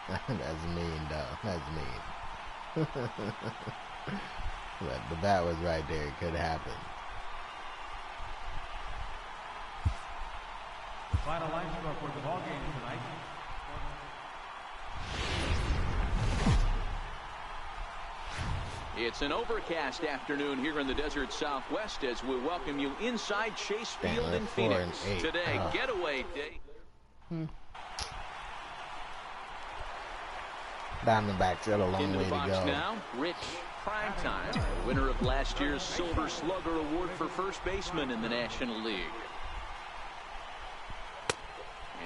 Speaker 3: That's mean, though. That's mean. But the bat was right there. It could happen.
Speaker 4: The final line score for the ball game tonight.
Speaker 1: It's an overcast afternoon here in the desert Southwest as we welcome you inside Chase Field in Phoenix. Today, getaway day.
Speaker 3: Diamondbacks got a long
Speaker 1: Into
Speaker 3: way
Speaker 1: the
Speaker 3: to
Speaker 1: box
Speaker 3: go.
Speaker 1: now, Rich Primetime, winner of last year's Silver Slugger Award for first baseman in the National League.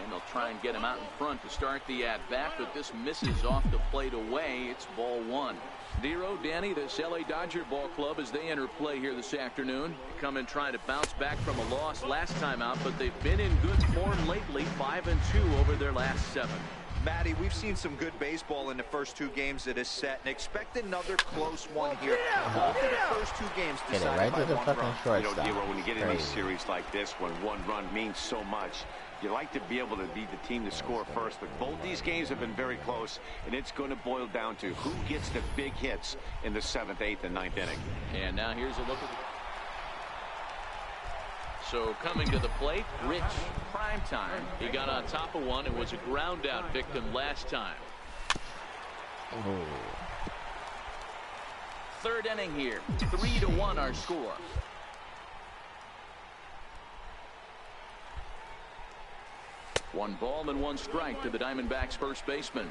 Speaker 1: And they'll try and get him out in front to start the at-bat, but this misses off the plate away. It's ball one. D-Row, Danny, this LA Dodger ball club as they enter play here this afternoon. Come and try to bounce back from a loss last time out, but they've been in good form lately, 5-2 over their last 7.
Speaker 5: Matty, we've seen some good baseball in the first 2 games of this set, and expect another close one here. Both of the first 2 games decided
Speaker 3: right
Speaker 5: by
Speaker 3: to the
Speaker 5: 1
Speaker 3: fucking
Speaker 5: run.
Speaker 3: shortstop.
Speaker 2: You know, D-Row, when you get in these series like this, when one run means so much, you like to be able to be the team to score first, but both these games have been very close, and it's going to boil down to who gets the big hits in the 7th, 8th, and 9th inning.
Speaker 1: And now here's a look at. So coming to the plate, Rich Primetime. He got on top of one and was a ground out victim last time. Third inning here, 3-1 our score. One ball and 1 strike to the Diamondbacks first baseman.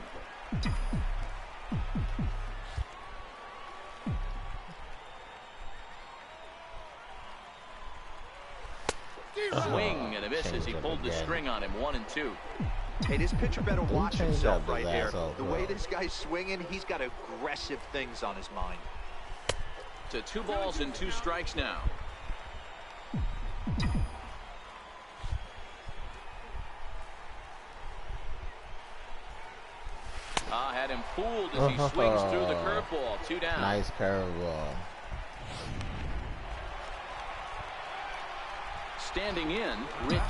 Speaker 1: Swing and a miss as he pulled the string on him. 1-2.
Speaker 5: Hey, this pitcher better watch himself right there.
Speaker 3: asshole,
Speaker 5: The way this guy's swinging, he's got aggressive things on his mind.
Speaker 1: To 2 balls and 2 strikes now. Had him fooled as he swings through the curveball. 2 down.
Speaker 3: Nice curveball.
Speaker 1: Standing in, Rich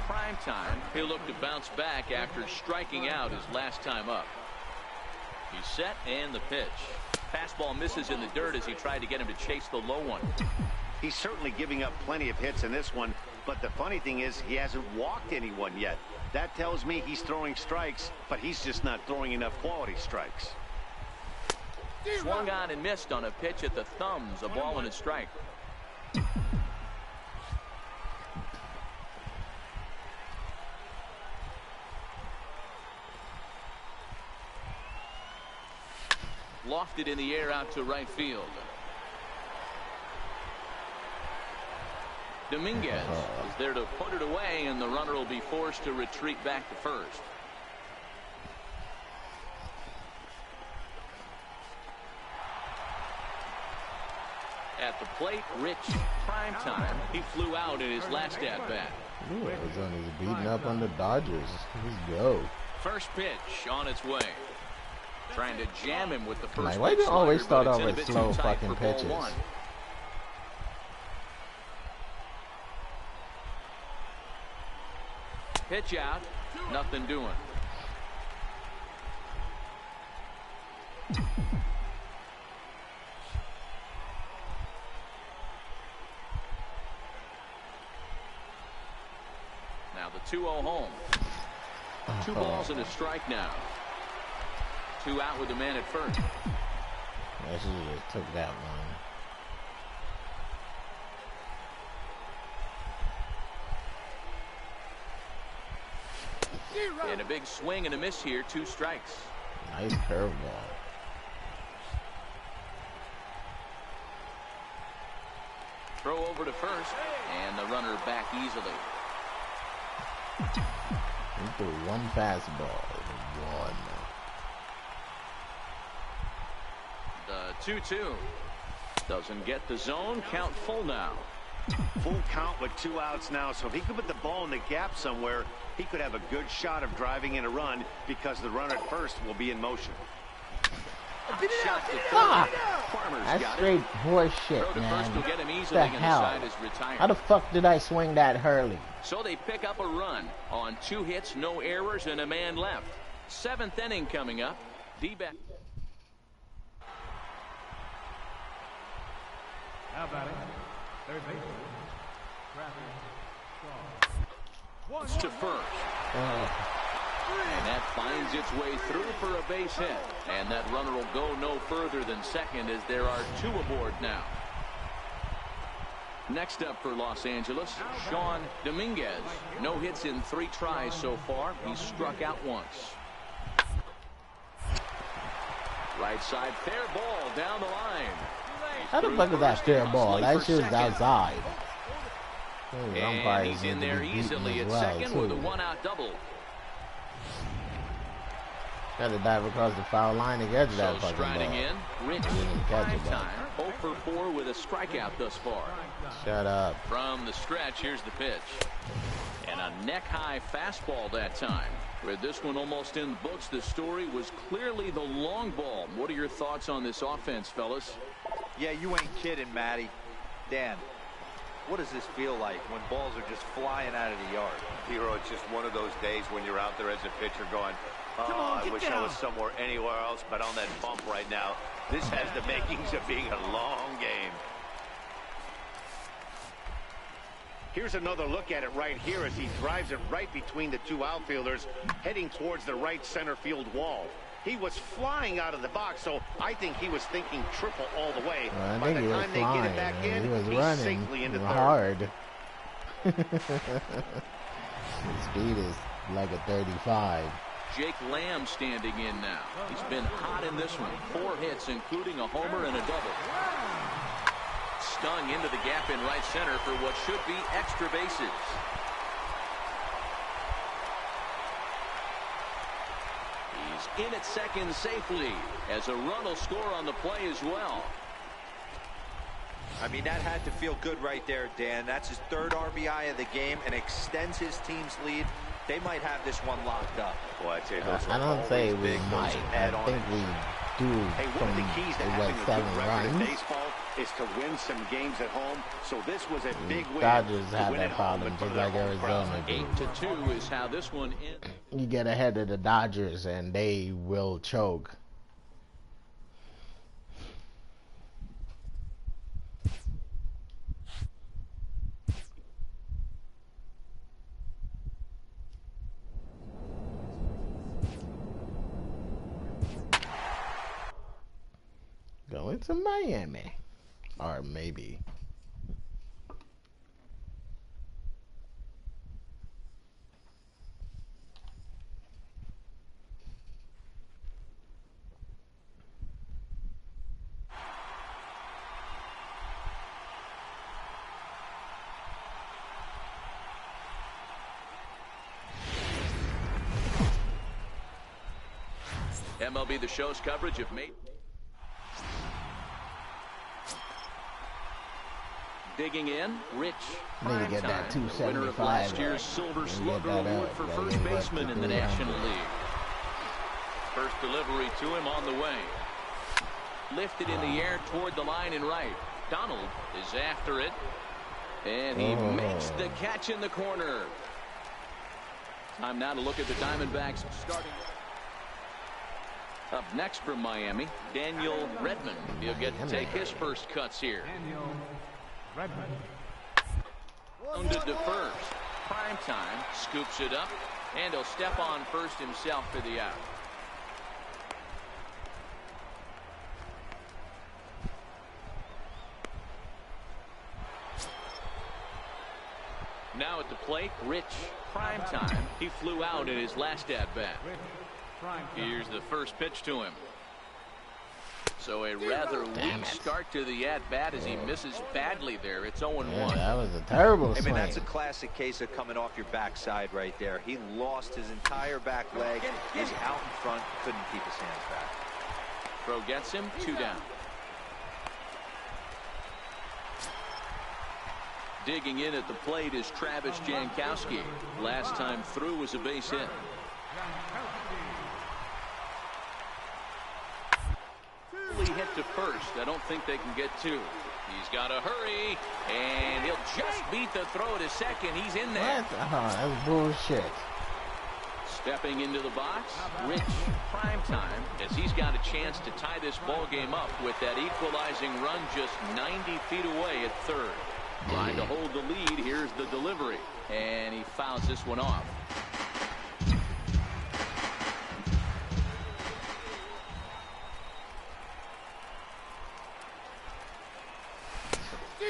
Speaker 1: Primetime. He'll look to bounce back after striking out his last time up. He's set and the pitch. Fastball misses in the dirt as he tried to get him to chase the low one.
Speaker 2: He's certainly giving up plenty of hits in this one, but the funny thing is he hasn't walked anyone yet. That tells me he's throwing strikes, but he's just not throwing enough quality strikes.
Speaker 1: Swung on and missed on a pitch at the thumbs. A ball and a strike. Lofted in the air out to right field. Dominguez is there to put it away, and the runner will be forced to retreat back to first. At the plate, Rich Primetime. He flew out in his last at-bat.
Speaker 3: Arizona's beating up on the Dodgers. Let's go.
Speaker 1: First pitch on its way. Trying to jam him with the first.
Speaker 3: Like, why do you always start off with slow fucking pitches?
Speaker 1: Pitch out, nothing doing. Now the 2-0 home. 2 balls and a strike now. 2 out with the man at first.
Speaker 3: I should have just took that one.
Speaker 1: And a big swing and a miss here. 2 strikes.
Speaker 3: Nice curveball.
Speaker 1: Throw over to first, and the runner back easily.
Speaker 3: He threw 1 fastball. 1.
Speaker 1: The 2-2 doesn't get the zone. Count full now.
Speaker 2: Full count with 2 outs now, so if he could put the ball in the gap somewhere, he could have a good shot of driving in a run because the runner at first will be in motion.
Speaker 3: That's straight horse shit, man. What the hell? How the fuck did I swing that Hurley?
Speaker 1: So they pick up a run on 2 hits, no errors, and a man left. 7th inning coming up. D-back.
Speaker 4: Now batting, third baseman,
Speaker 1: It's to first. And that finds its way through for a base hit. And that runner will go no further than second as there are 2 aboard now. Next up for Los Angeles, Sean Dominguez. No hits in 3 tries so far. He's struck out once. Right side, fair ball down the line.
Speaker 3: How the fuck is that fair ball? That shit's outside.
Speaker 1: And he's in there easily at second with a 1-out double.
Speaker 3: Got to dive across the foul line to get to that fucking ball.
Speaker 1: Striding in, Rich Primetime, 0 for 4 with a strikeout thus far.
Speaker 3: Shut up.
Speaker 1: From the stretch, here's the pitch. And a neck-high fastball that time. With this one almost in the books, the story was clearly the long ball. What are your thoughts on this offense, fellas?
Speaker 5: Yeah, you ain't kidding, Matty. Dan, what does this feel like when balls are just flying out of the yard?
Speaker 2: Hero, it's just one of those days when you're out there as a pitcher going, oh, I wish I was somewhere anywhere else but on that bump right now. This has the makings of being a long game. Here's another look at it right here as he drives it right between the 2 outfielders, heading towards the right center field wall. He was flying out of the box, so I think he was thinking triple all the way.
Speaker 3: Well,
Speaker 2: by the time they get it back in,
Speaker 3: he was
Speaker 2: he's
Speaker 3: running
Speaker 2: safely into third.
Speaker 3: hard. His speed is like a 35.
Speaker 1: Jake Lamb standing in now. He's been hot in this one. 4 hits, including a homer and a double. Stung into the gap in right center for what should be extra bases. He's in at second safely as a run will score on the play as well.
Speaker 5: I mean, that had to feel good right there, Dan. That's his 3rd RBI of the game and extends his team's lead. They might have this one locked up.
Speaker 2: Boy,
Speaker 3: I don't say we might. I think we do.
Speaker 2: Hey, one of the keys to having a good record in baseball is to win some games at home. So this was a big win.
Speaker 3: Dodgers have that problem, just like Arizona.
Speaker 1: 8-2 is how this one ends.
Speaker 3: You get ahead of the Dodgers and they will choke. Going to Miami. Or maybe.
Speaker 1: MLB The Show's coverage of May. Digging in, Rich.
Speaker 3: Need to get that 275.
Speaker 1: Winner of last year's Silver Slugger Award for first baseman in the National League. First delivery to him on the way. Lifted in the air toward the line and right. Donald is after it. And he makes the catch in the corner. Time now to look at the Diamondbacks starting. Up next from Miami, Daniel Redmond. He'll get to take his first cuts here.
Speaker 4: Redmond.
Speaker 1: Wounded to first. Primetime scoops it up, and he'll step on first himself for the out. Now at the plate, Rich Primetime. He flew out in his last at-bat. Here's the first pitch to him. So a rather weak start to the at-bat as he misses badly there. It's 0-1.
Speaker 3: Yeah, that was a terrible swing.
Speaker 5: I mean, that's a classic case of coming off your backside right there. He lost his entire back leg. He's out in front, couldn't keep his hands back.
Speaker 1: Throw gets him, 2 down. Digging in at the plate is Travis Jankowski. Last time through was a base hit. Hit to first. I don't think they can get 2. He's got to hurry, and he'll just beat the throw to second. He's in there.
Speaker 3: That's bullshit.
Speaker 1: Stepping into the box, Rich Primetime, as he's got a chance to tie this ball game up with that equalizing run just 90 feet away at third. Trying to hold the lead. Here's the delivery, and he fouls this one off.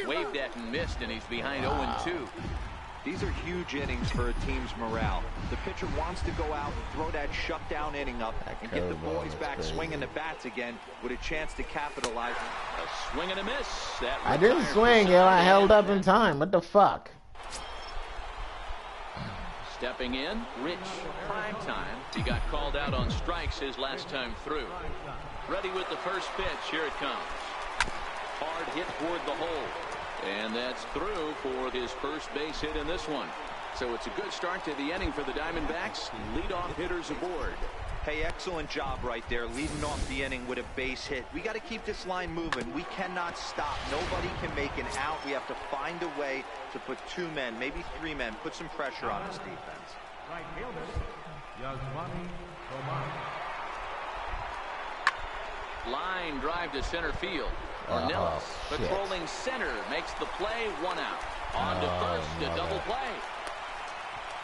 Speaker 1: Waved at and missed, and he's behind 0-2.
Speaker 5: These are huge innings for a team's morale. The pitcher wants to go out and throw that shutdown inning up and get the boys back swinging the bats again with a chance to capitalize.
Speaker 1: A swing and a miss.
Speaker 3: I didn't swing, yo. I held up in time. What the fuck?
Speaker 1: Stepping in, Rich Primetime. He got called out on strikes his last time through. Ready with the first pitch. Here it comes. Hard hit toward the hole. And that's through for his first base hit in this one. So it's a good start to the inning for the Diamondbacks. Leadoff hitters aboard.
Speaker 5: Hey, excellent job right there, leading off the inning with a base hit. We got to keep this line moving. We cannot stop. Nobody can make an out. We have to find a way to put 2 men, maybe 3 men, put some pressure on this defense.
Speaker 4: Right fielder, Yasmani Omar.
Speaker 1: Line drive to center field. Ornelas patrolling center makes the play, 1 out. On to first, a double play.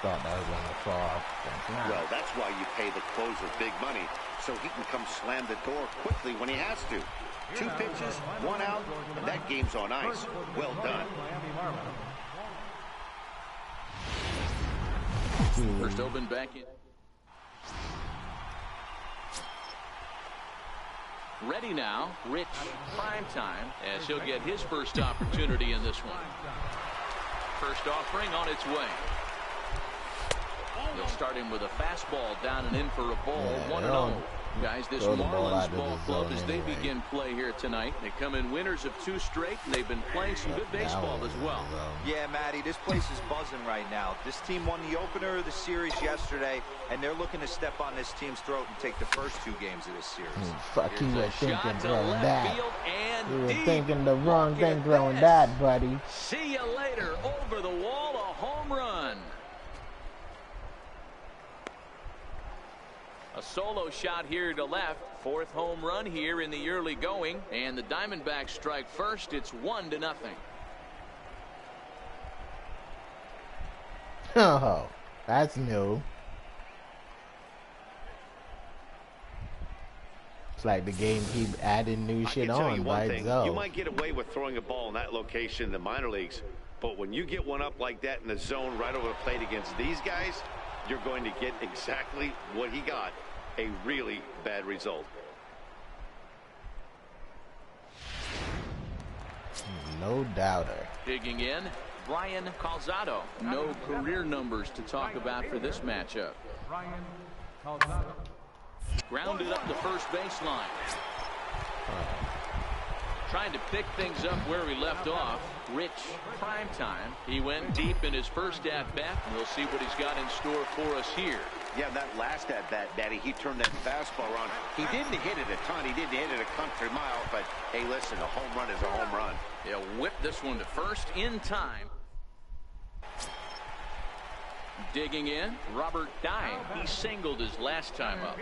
Speaker 3: Thought that was going to fall off.
Speaker 2: Well, that's why you pay the closer big money, so he can come slam the door quickly when he has to. 2 pitches, 1 out, and that game's on ice. Well done.
Speaker 1: First open back in. Ready now, Rich Primetime, as he'll get his first opportunity in this one. First offering on its way. They'll start him with a fastball down and in for a ball, 1-0. Guys, this Marlins ball club, as they begin play here tonight, they come in winners of 2 straight, and they've been playing some good baseball as well.
Speaker 5: Yeah, Matty, this place is buzzing right now. This team won the opener of the series yesterday, and they're looking to step on this team's throat and take the first 2 games of this series.
Speaker 3: Fuck you were thinking, bro. That.
Speaker 1: Field, and
Speaker 3: You were
Speaker 1: deep.
Speaker 3: thinking the wrong
Speaker 1: Look
Speaker 3: thing
Speaker 1: at
Speaker 3: throwing
Speaker 1: this.
Speaker 3: that, buddy.
Speaker 1: See you later. Over the wall, a home run. A solo shot here to left. Fourth home run here in the early going. And the Diamondbacks strike first. It's 1-0.
Speaker 3: Oh, that's new. It's like the game keep adding new shit on by itself.
Speaker 2: You might get away with throwing a ball in that location in the minor leagues, but when you get one up like that in the zone right over the plate against these guys, you're going to get exactly what he got, a really bad result.
Speaker 3: No doubter.
Speaker 1: Digging in, Brian Calzado. No career numbers to talk about for this matchup.
Speaker 4: Brian Calzado.
Speaker 1: Grounded up the first baseline. Trying to pick things up where he left off. Rich Primetime. He went deep in his first at-bat. We'll see what he's got in store for us here.
Speaker 2: Yeah, that last at-bat, Daddy, he turned that fastball around. He didn't hit it a ton. He didn't hit it a country mile, but hey, listen, a home run is a home run.
Speaker 1: He'll whip this one to first in time. Digging in, Robert Dye. He singled his last time up.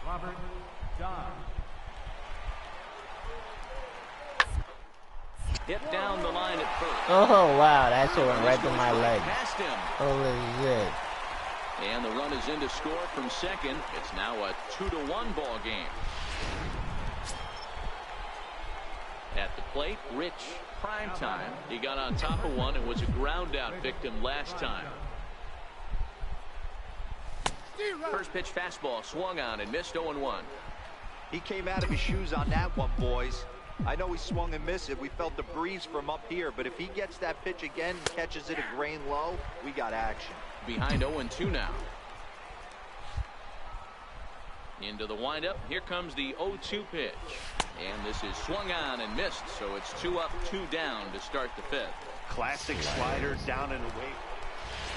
Speaker 4: Robert Dye.
Speaker 1: Hit down the line at first.
Speaker 3: Oh, wow, that shit went right through my leg.
Speaker 1: Past him.
Speaker 3: Holy shit.
Speaker 1: And the run is in to score from second. It's now a 2-1 ball game. At the plate, Rich Primetime. He got on top of one and was a ground out victim last time. First pitch fastball swung on and missed 0-1.
Speaker 5: He came out of his shoes on that one, boys. I know he swung and missed it. We felt the breeze from up here, but if he gets that pitch again and catches it a grain low, we got action.
Speaker 1: Behind 0-2 now. Into the windup. Here comes the 0-2 pitch. And this is swung on and missed, so it's 2 up, 2 down to start the fifth.
Speaker 2: Classic slider down and away.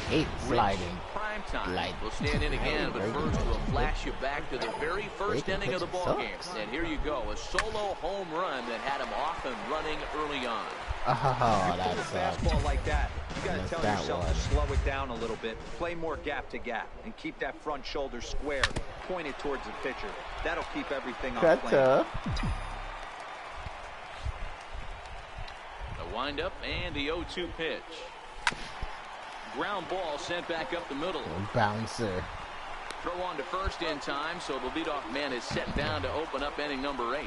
Speaker 3: Hate sliding.
Speaker 1: Primetime will stand in again, but first we'll flash you back to the very first inning of the ball game. And here you go, a solo home run that had him off and running early on.
Speaker 3: Oh,
Speaker 5: With a
Speaker 3: that's
Speaker 5: fastball like that, you got to tell
Speaker 3: that
Speaker 5: yourself
Speaker 3: one.
Speaker 5: to slow it down a little bit, play more gap to gap, and keep that front shoulder square, pointed towards the pitcher. That'll keep everything on
Speaker 3: cut
Speaker 5: plane.
Speaker 3: tough.
Speaker 1: The windup and the 0-2 pitch. Ground ball sent back up the middle.
Speaker 3: Bouncer.
Speaker 1: Throw on to first in time, so the leadoff man is set down to open up inning number 8.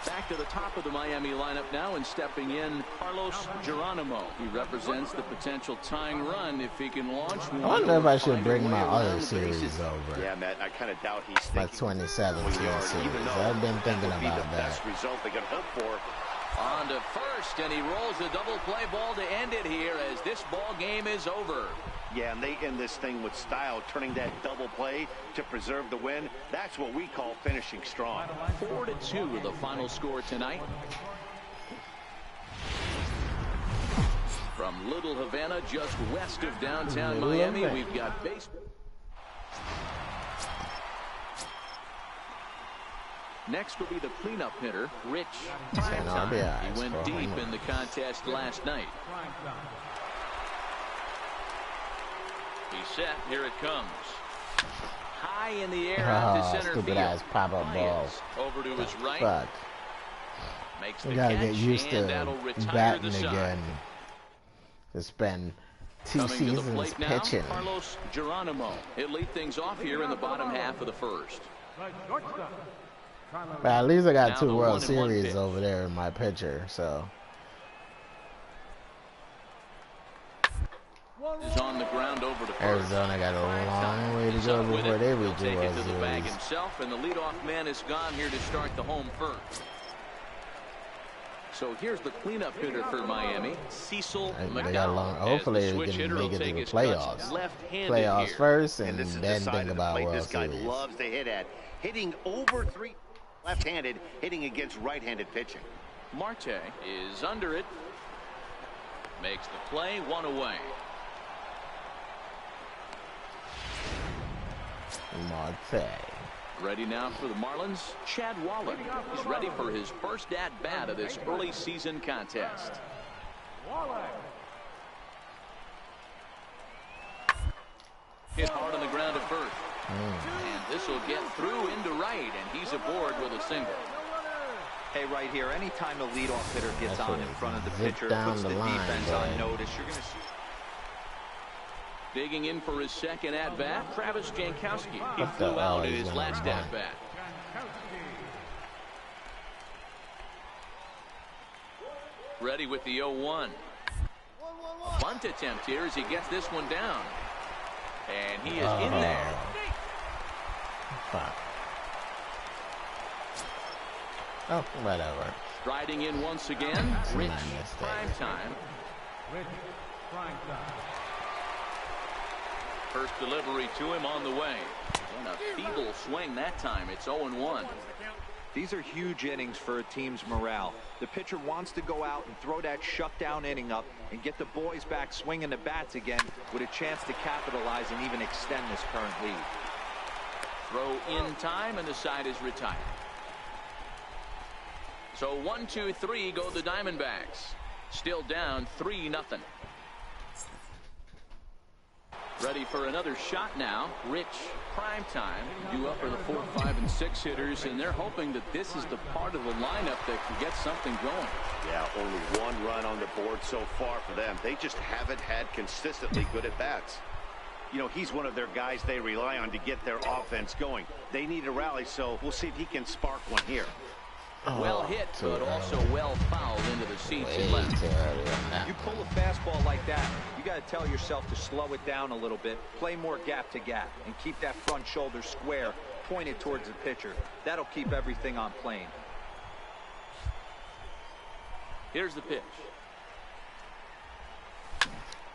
Speaker 1: Back to the top of the Miami lineup now, and stepping in, Carlos Geronimo. He represents the potential tying run if he can launch one.
Speaker 3: I wonder if I should
Speaker 1: Find a
Speaker 3: bring
Speaker 1: way
Speaker 3: my
Speaker 1: around
Speaker 3: other
Speaker 1: the
Speaker 3: series
Speaker 1: bases.
Speaker 3: over.
Speaker 2: Yeah, Matt, I kind of doubt he's
Speaker 3: My
Speaker 2: thinking
Speaker 3: 2017 series. I've been thinking
Speaker 2: that would be
Speaker 3: about
Speaker 2: the best
Speaker 3: that.
Speaker 2: result they could hope for.
Speaker 1: On to first, and he rolls the double play ball to end it here as this ball game is over.
Speaker 2: Yeah, and they end this thing with style, turning that double play to preserve the win. That's what we call finishing strong.
Speaker 1: 4-2 the final score tonight. From Little Havana, just west of downtown Miami, we've got baseball. Next will be the cleanup hitter, Rich Primetime. He went deep in the contest last night. He's set. Here it comes. High in the air out to center
Speaker 3: stupid
Speaker 1: field.
Speaker 3: ass pop-up ball.
Speaker 1: Over to his right.
Speaker 3: Fuck.
Speaker 1: Makes the
Speaker 3: We gotta
Speaker 1: catch,
Speaker 3: get used
Speaker 1: and
Speaker 3: to
Speaker 1: that'll retire
Speaker 3: batting
Speaker 1: the side.
Speaker 3: again. To spend 2
Speaker 1: Coming to the
Speaker 3: seasons
Speaker 1: plate now,
Speaker 3: pitching.
Speaker 1: Carlos Geronimo. He'll lead things off here in the bottom half of the first.
Speaker 3: But at least I got
Speaker 1: Now
Speaker 3: 2
Speaker 1: the
Speaker 3: World
Speaker 1: 1-1
Speaker 3: Series
Speaker 1: pitch.
Speaker 3: over there in my pitcher, so.
Speaker 1: Is on the ground over to first.
Speaker 3: Arizona got a long way to go before they reach the
Speaker 1: He'll take
Speaker 3: World
Speaker 1: it to the bag
Speaker 3: Series.
Speaker 1: himself, and the leadoff man is gone here to start the home first. So here's the cleanup hitter for Miami, Cecil
Speaker 3: They got a long.
Speaker 1: McDowell.
Speaker 3: Hopefully
Speaker 1: As the
Speaker 3: they
Speaker 1: switch
Speaker 3: can
Speaker 1: hitter
Speaker 3: make
Speaker 1: will
Speaker 3: it to
Speaker 1: take
Speaker 3: the
Speaker 1: his cuts
Speaker 3: playoffs.
Speaker 1: left-handed
Speaker 3: Playoffs
Speaker 1: here.
Speaker 3: first,
Speaker 2: And
Speaker 3: and
Speaker 2: this is the
Speaker 3: then
Speaker 2: side
Speaker 3: think
Speaker 2: of the
Speaker 3: about
Speaker 2: plate
Speaker 3: World
Speaker 2: this guy
Speaker 3: Series.
Speaker 2: loves to hit at. Hitting over 3 left-handed, hitting against right-handed pitching.
Speaker 1: Marte is under it. Makes the play, 1 away.
Speaker 3: Marte.
Speaker 1: Ready now for the Marlins, Chad Waller. He's ready for his first at-bat of this early season contest. Hit hard on the ground at first. And this will get through into right, and he's aboard with a single.
Speaker 5: Hey, right here, anytime a leadoff hitter gets on in front of the pitcher, puts the defense on notice, you're going to see.
Speaker 1: Digging in for his second at-bat, Travis Jankowski. He flew out in his last at-bat. Ready with the 0-1. Bunt attempt here as he gets this one down. And he is in there.
Speaker 3: Oh, whatever.
Speaker 1: Striding in once again, Rich Primetime. First delivery to him on the way. And a feeble swing that time. It's 0-1.
Speaker 5: These are huge innings for a team's morale. The pitcher wants to go out and throw that shutdown inning up and get the boys back swinging the bats again with a chance to capitalize and even extend this current lead.
Speaker 1: Throw in time, and the side is retired. So 1-2-3 go the Diamondbacks. Still down 3-0. Ready for another shot now. Rich Primetime due up for the 4, 5, and 6 hitters, and they're hoping that this is the part of the lineup that can get something going.
Speaker 2: Yeah, only one run on the board so far for them. They just haven't had consistently good at-bats. You know, he's one of their guys they rely on to get their offense going. They need a rally, so we'll see if he can spark one here.
Speaker 1: Well hit, but also well fouled into the seats and left.
Speaker 5: You pull a fastball like that, you got to tell yourself to slow it down a little bit, play more gap to gap, and keep that front shoulder square, pointed towards the pitcher. That'll keep everything on plane.
Speaker 1: Here's the pitch.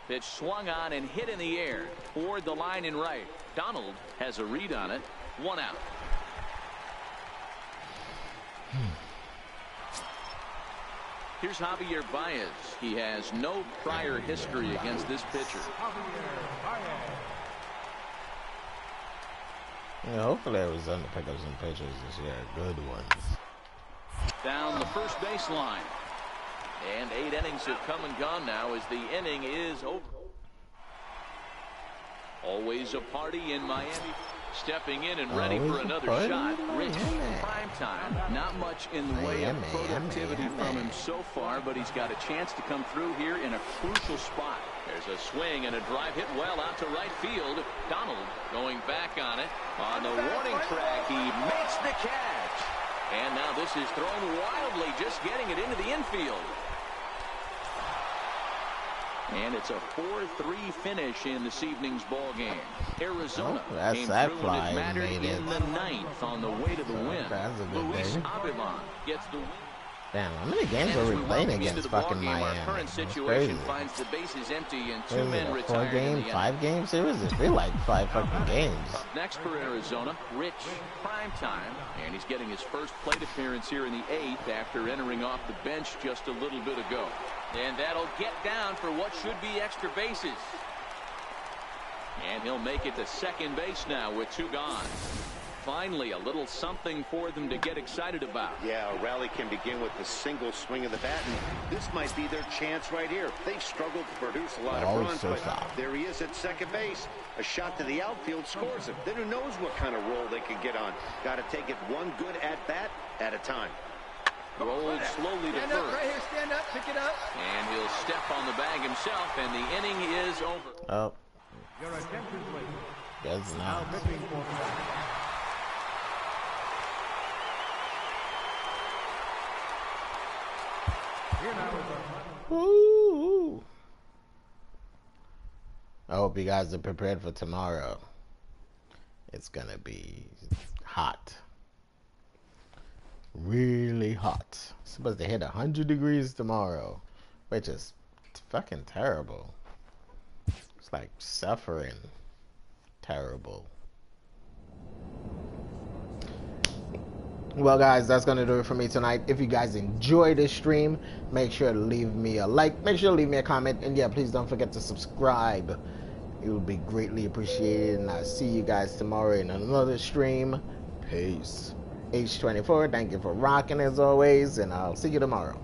Speaker 1: Pitch swung on and hit in the air toward the line in right. Donald has a read on it. 1 out. Here's Javier Baez. He has no prior history against this pitcher.
Speaker 3: Yeah, hopefully Arizona pick up some pitchers this year, good ones.
Speaker 1: Down the first baseline. And 8 innings have come and gone now as the inning is over. Always a party in Miami. Stepping in and ready for another shot. Rich Primetime. Not much in the way of productivity from him so far, but he's got a chance to come through here in a crucial spot. There's a swing and a drive hit well out to right field. Donald going back on it. On the warning track, he makes the catch. And now this is thrown wildly, just getting it into the infield. And it's a 4-3 finish in this evening's ball game. Arizona came through when it mattered in the 9th on the way to the win. Luis Avilan gets the win.
Speaker 3: Damn, how many games are we playing against fucking Miami?
Speaker 1: Our current situation finds the bases empty and 2 men retired.
Speaker 3: 4-game, 5-game series? It feels like 5 fucking games.
Speaker 1: Next for Arizona, Rich Primetime, and he's getting his first plate appearance here in the 8th after entering off the bench just a little bit ago. And that'll get down for what should be extra bases. And he'll make it to second base now with 2 gone. Finally, a little something for them to get excited about.
Speaker 2: Yeah, a rally can begin with a single swing of the bat, and this might be their chance right here. They've struggled to produce a lot of runs, but there he is at second base. A shot to the outfield scores him. Then who knows what kind of roll they can get on. Got to take it one good at-bat at a time.
Speaker 1: Rolled slowly to first.
Speaker 8: Right here, stand up, pick it up.
Speaker 1: And he'll step on the bag himself, and the inning is over.
Speaker 3: Oh.
Speaker 4: Your attention, please.
Speaker 3: That's
Speaker 4: Now
Speaker 3: not.
Speaker 4: pitching for here now is our
Speaker 3: Woo! I hope you guys are prepared for tomorrow. It's gonna be hot. Really hot. It's supposed to hit 100 degrees tomorrow, which is fucking terrible. It's like suffering. Terrible. Well, guys, that's going to do it for me tonight. If you guys enjoyed this stream, make sure to leave me a like. Make sure to leave me a comment. And, yeah, please don't forget to subscribe. It would be greatly appreciated. And I'll see you guys tomorrow in another stream. Peace. H24, thank you for rocking as always, and I'll see you tomorrow.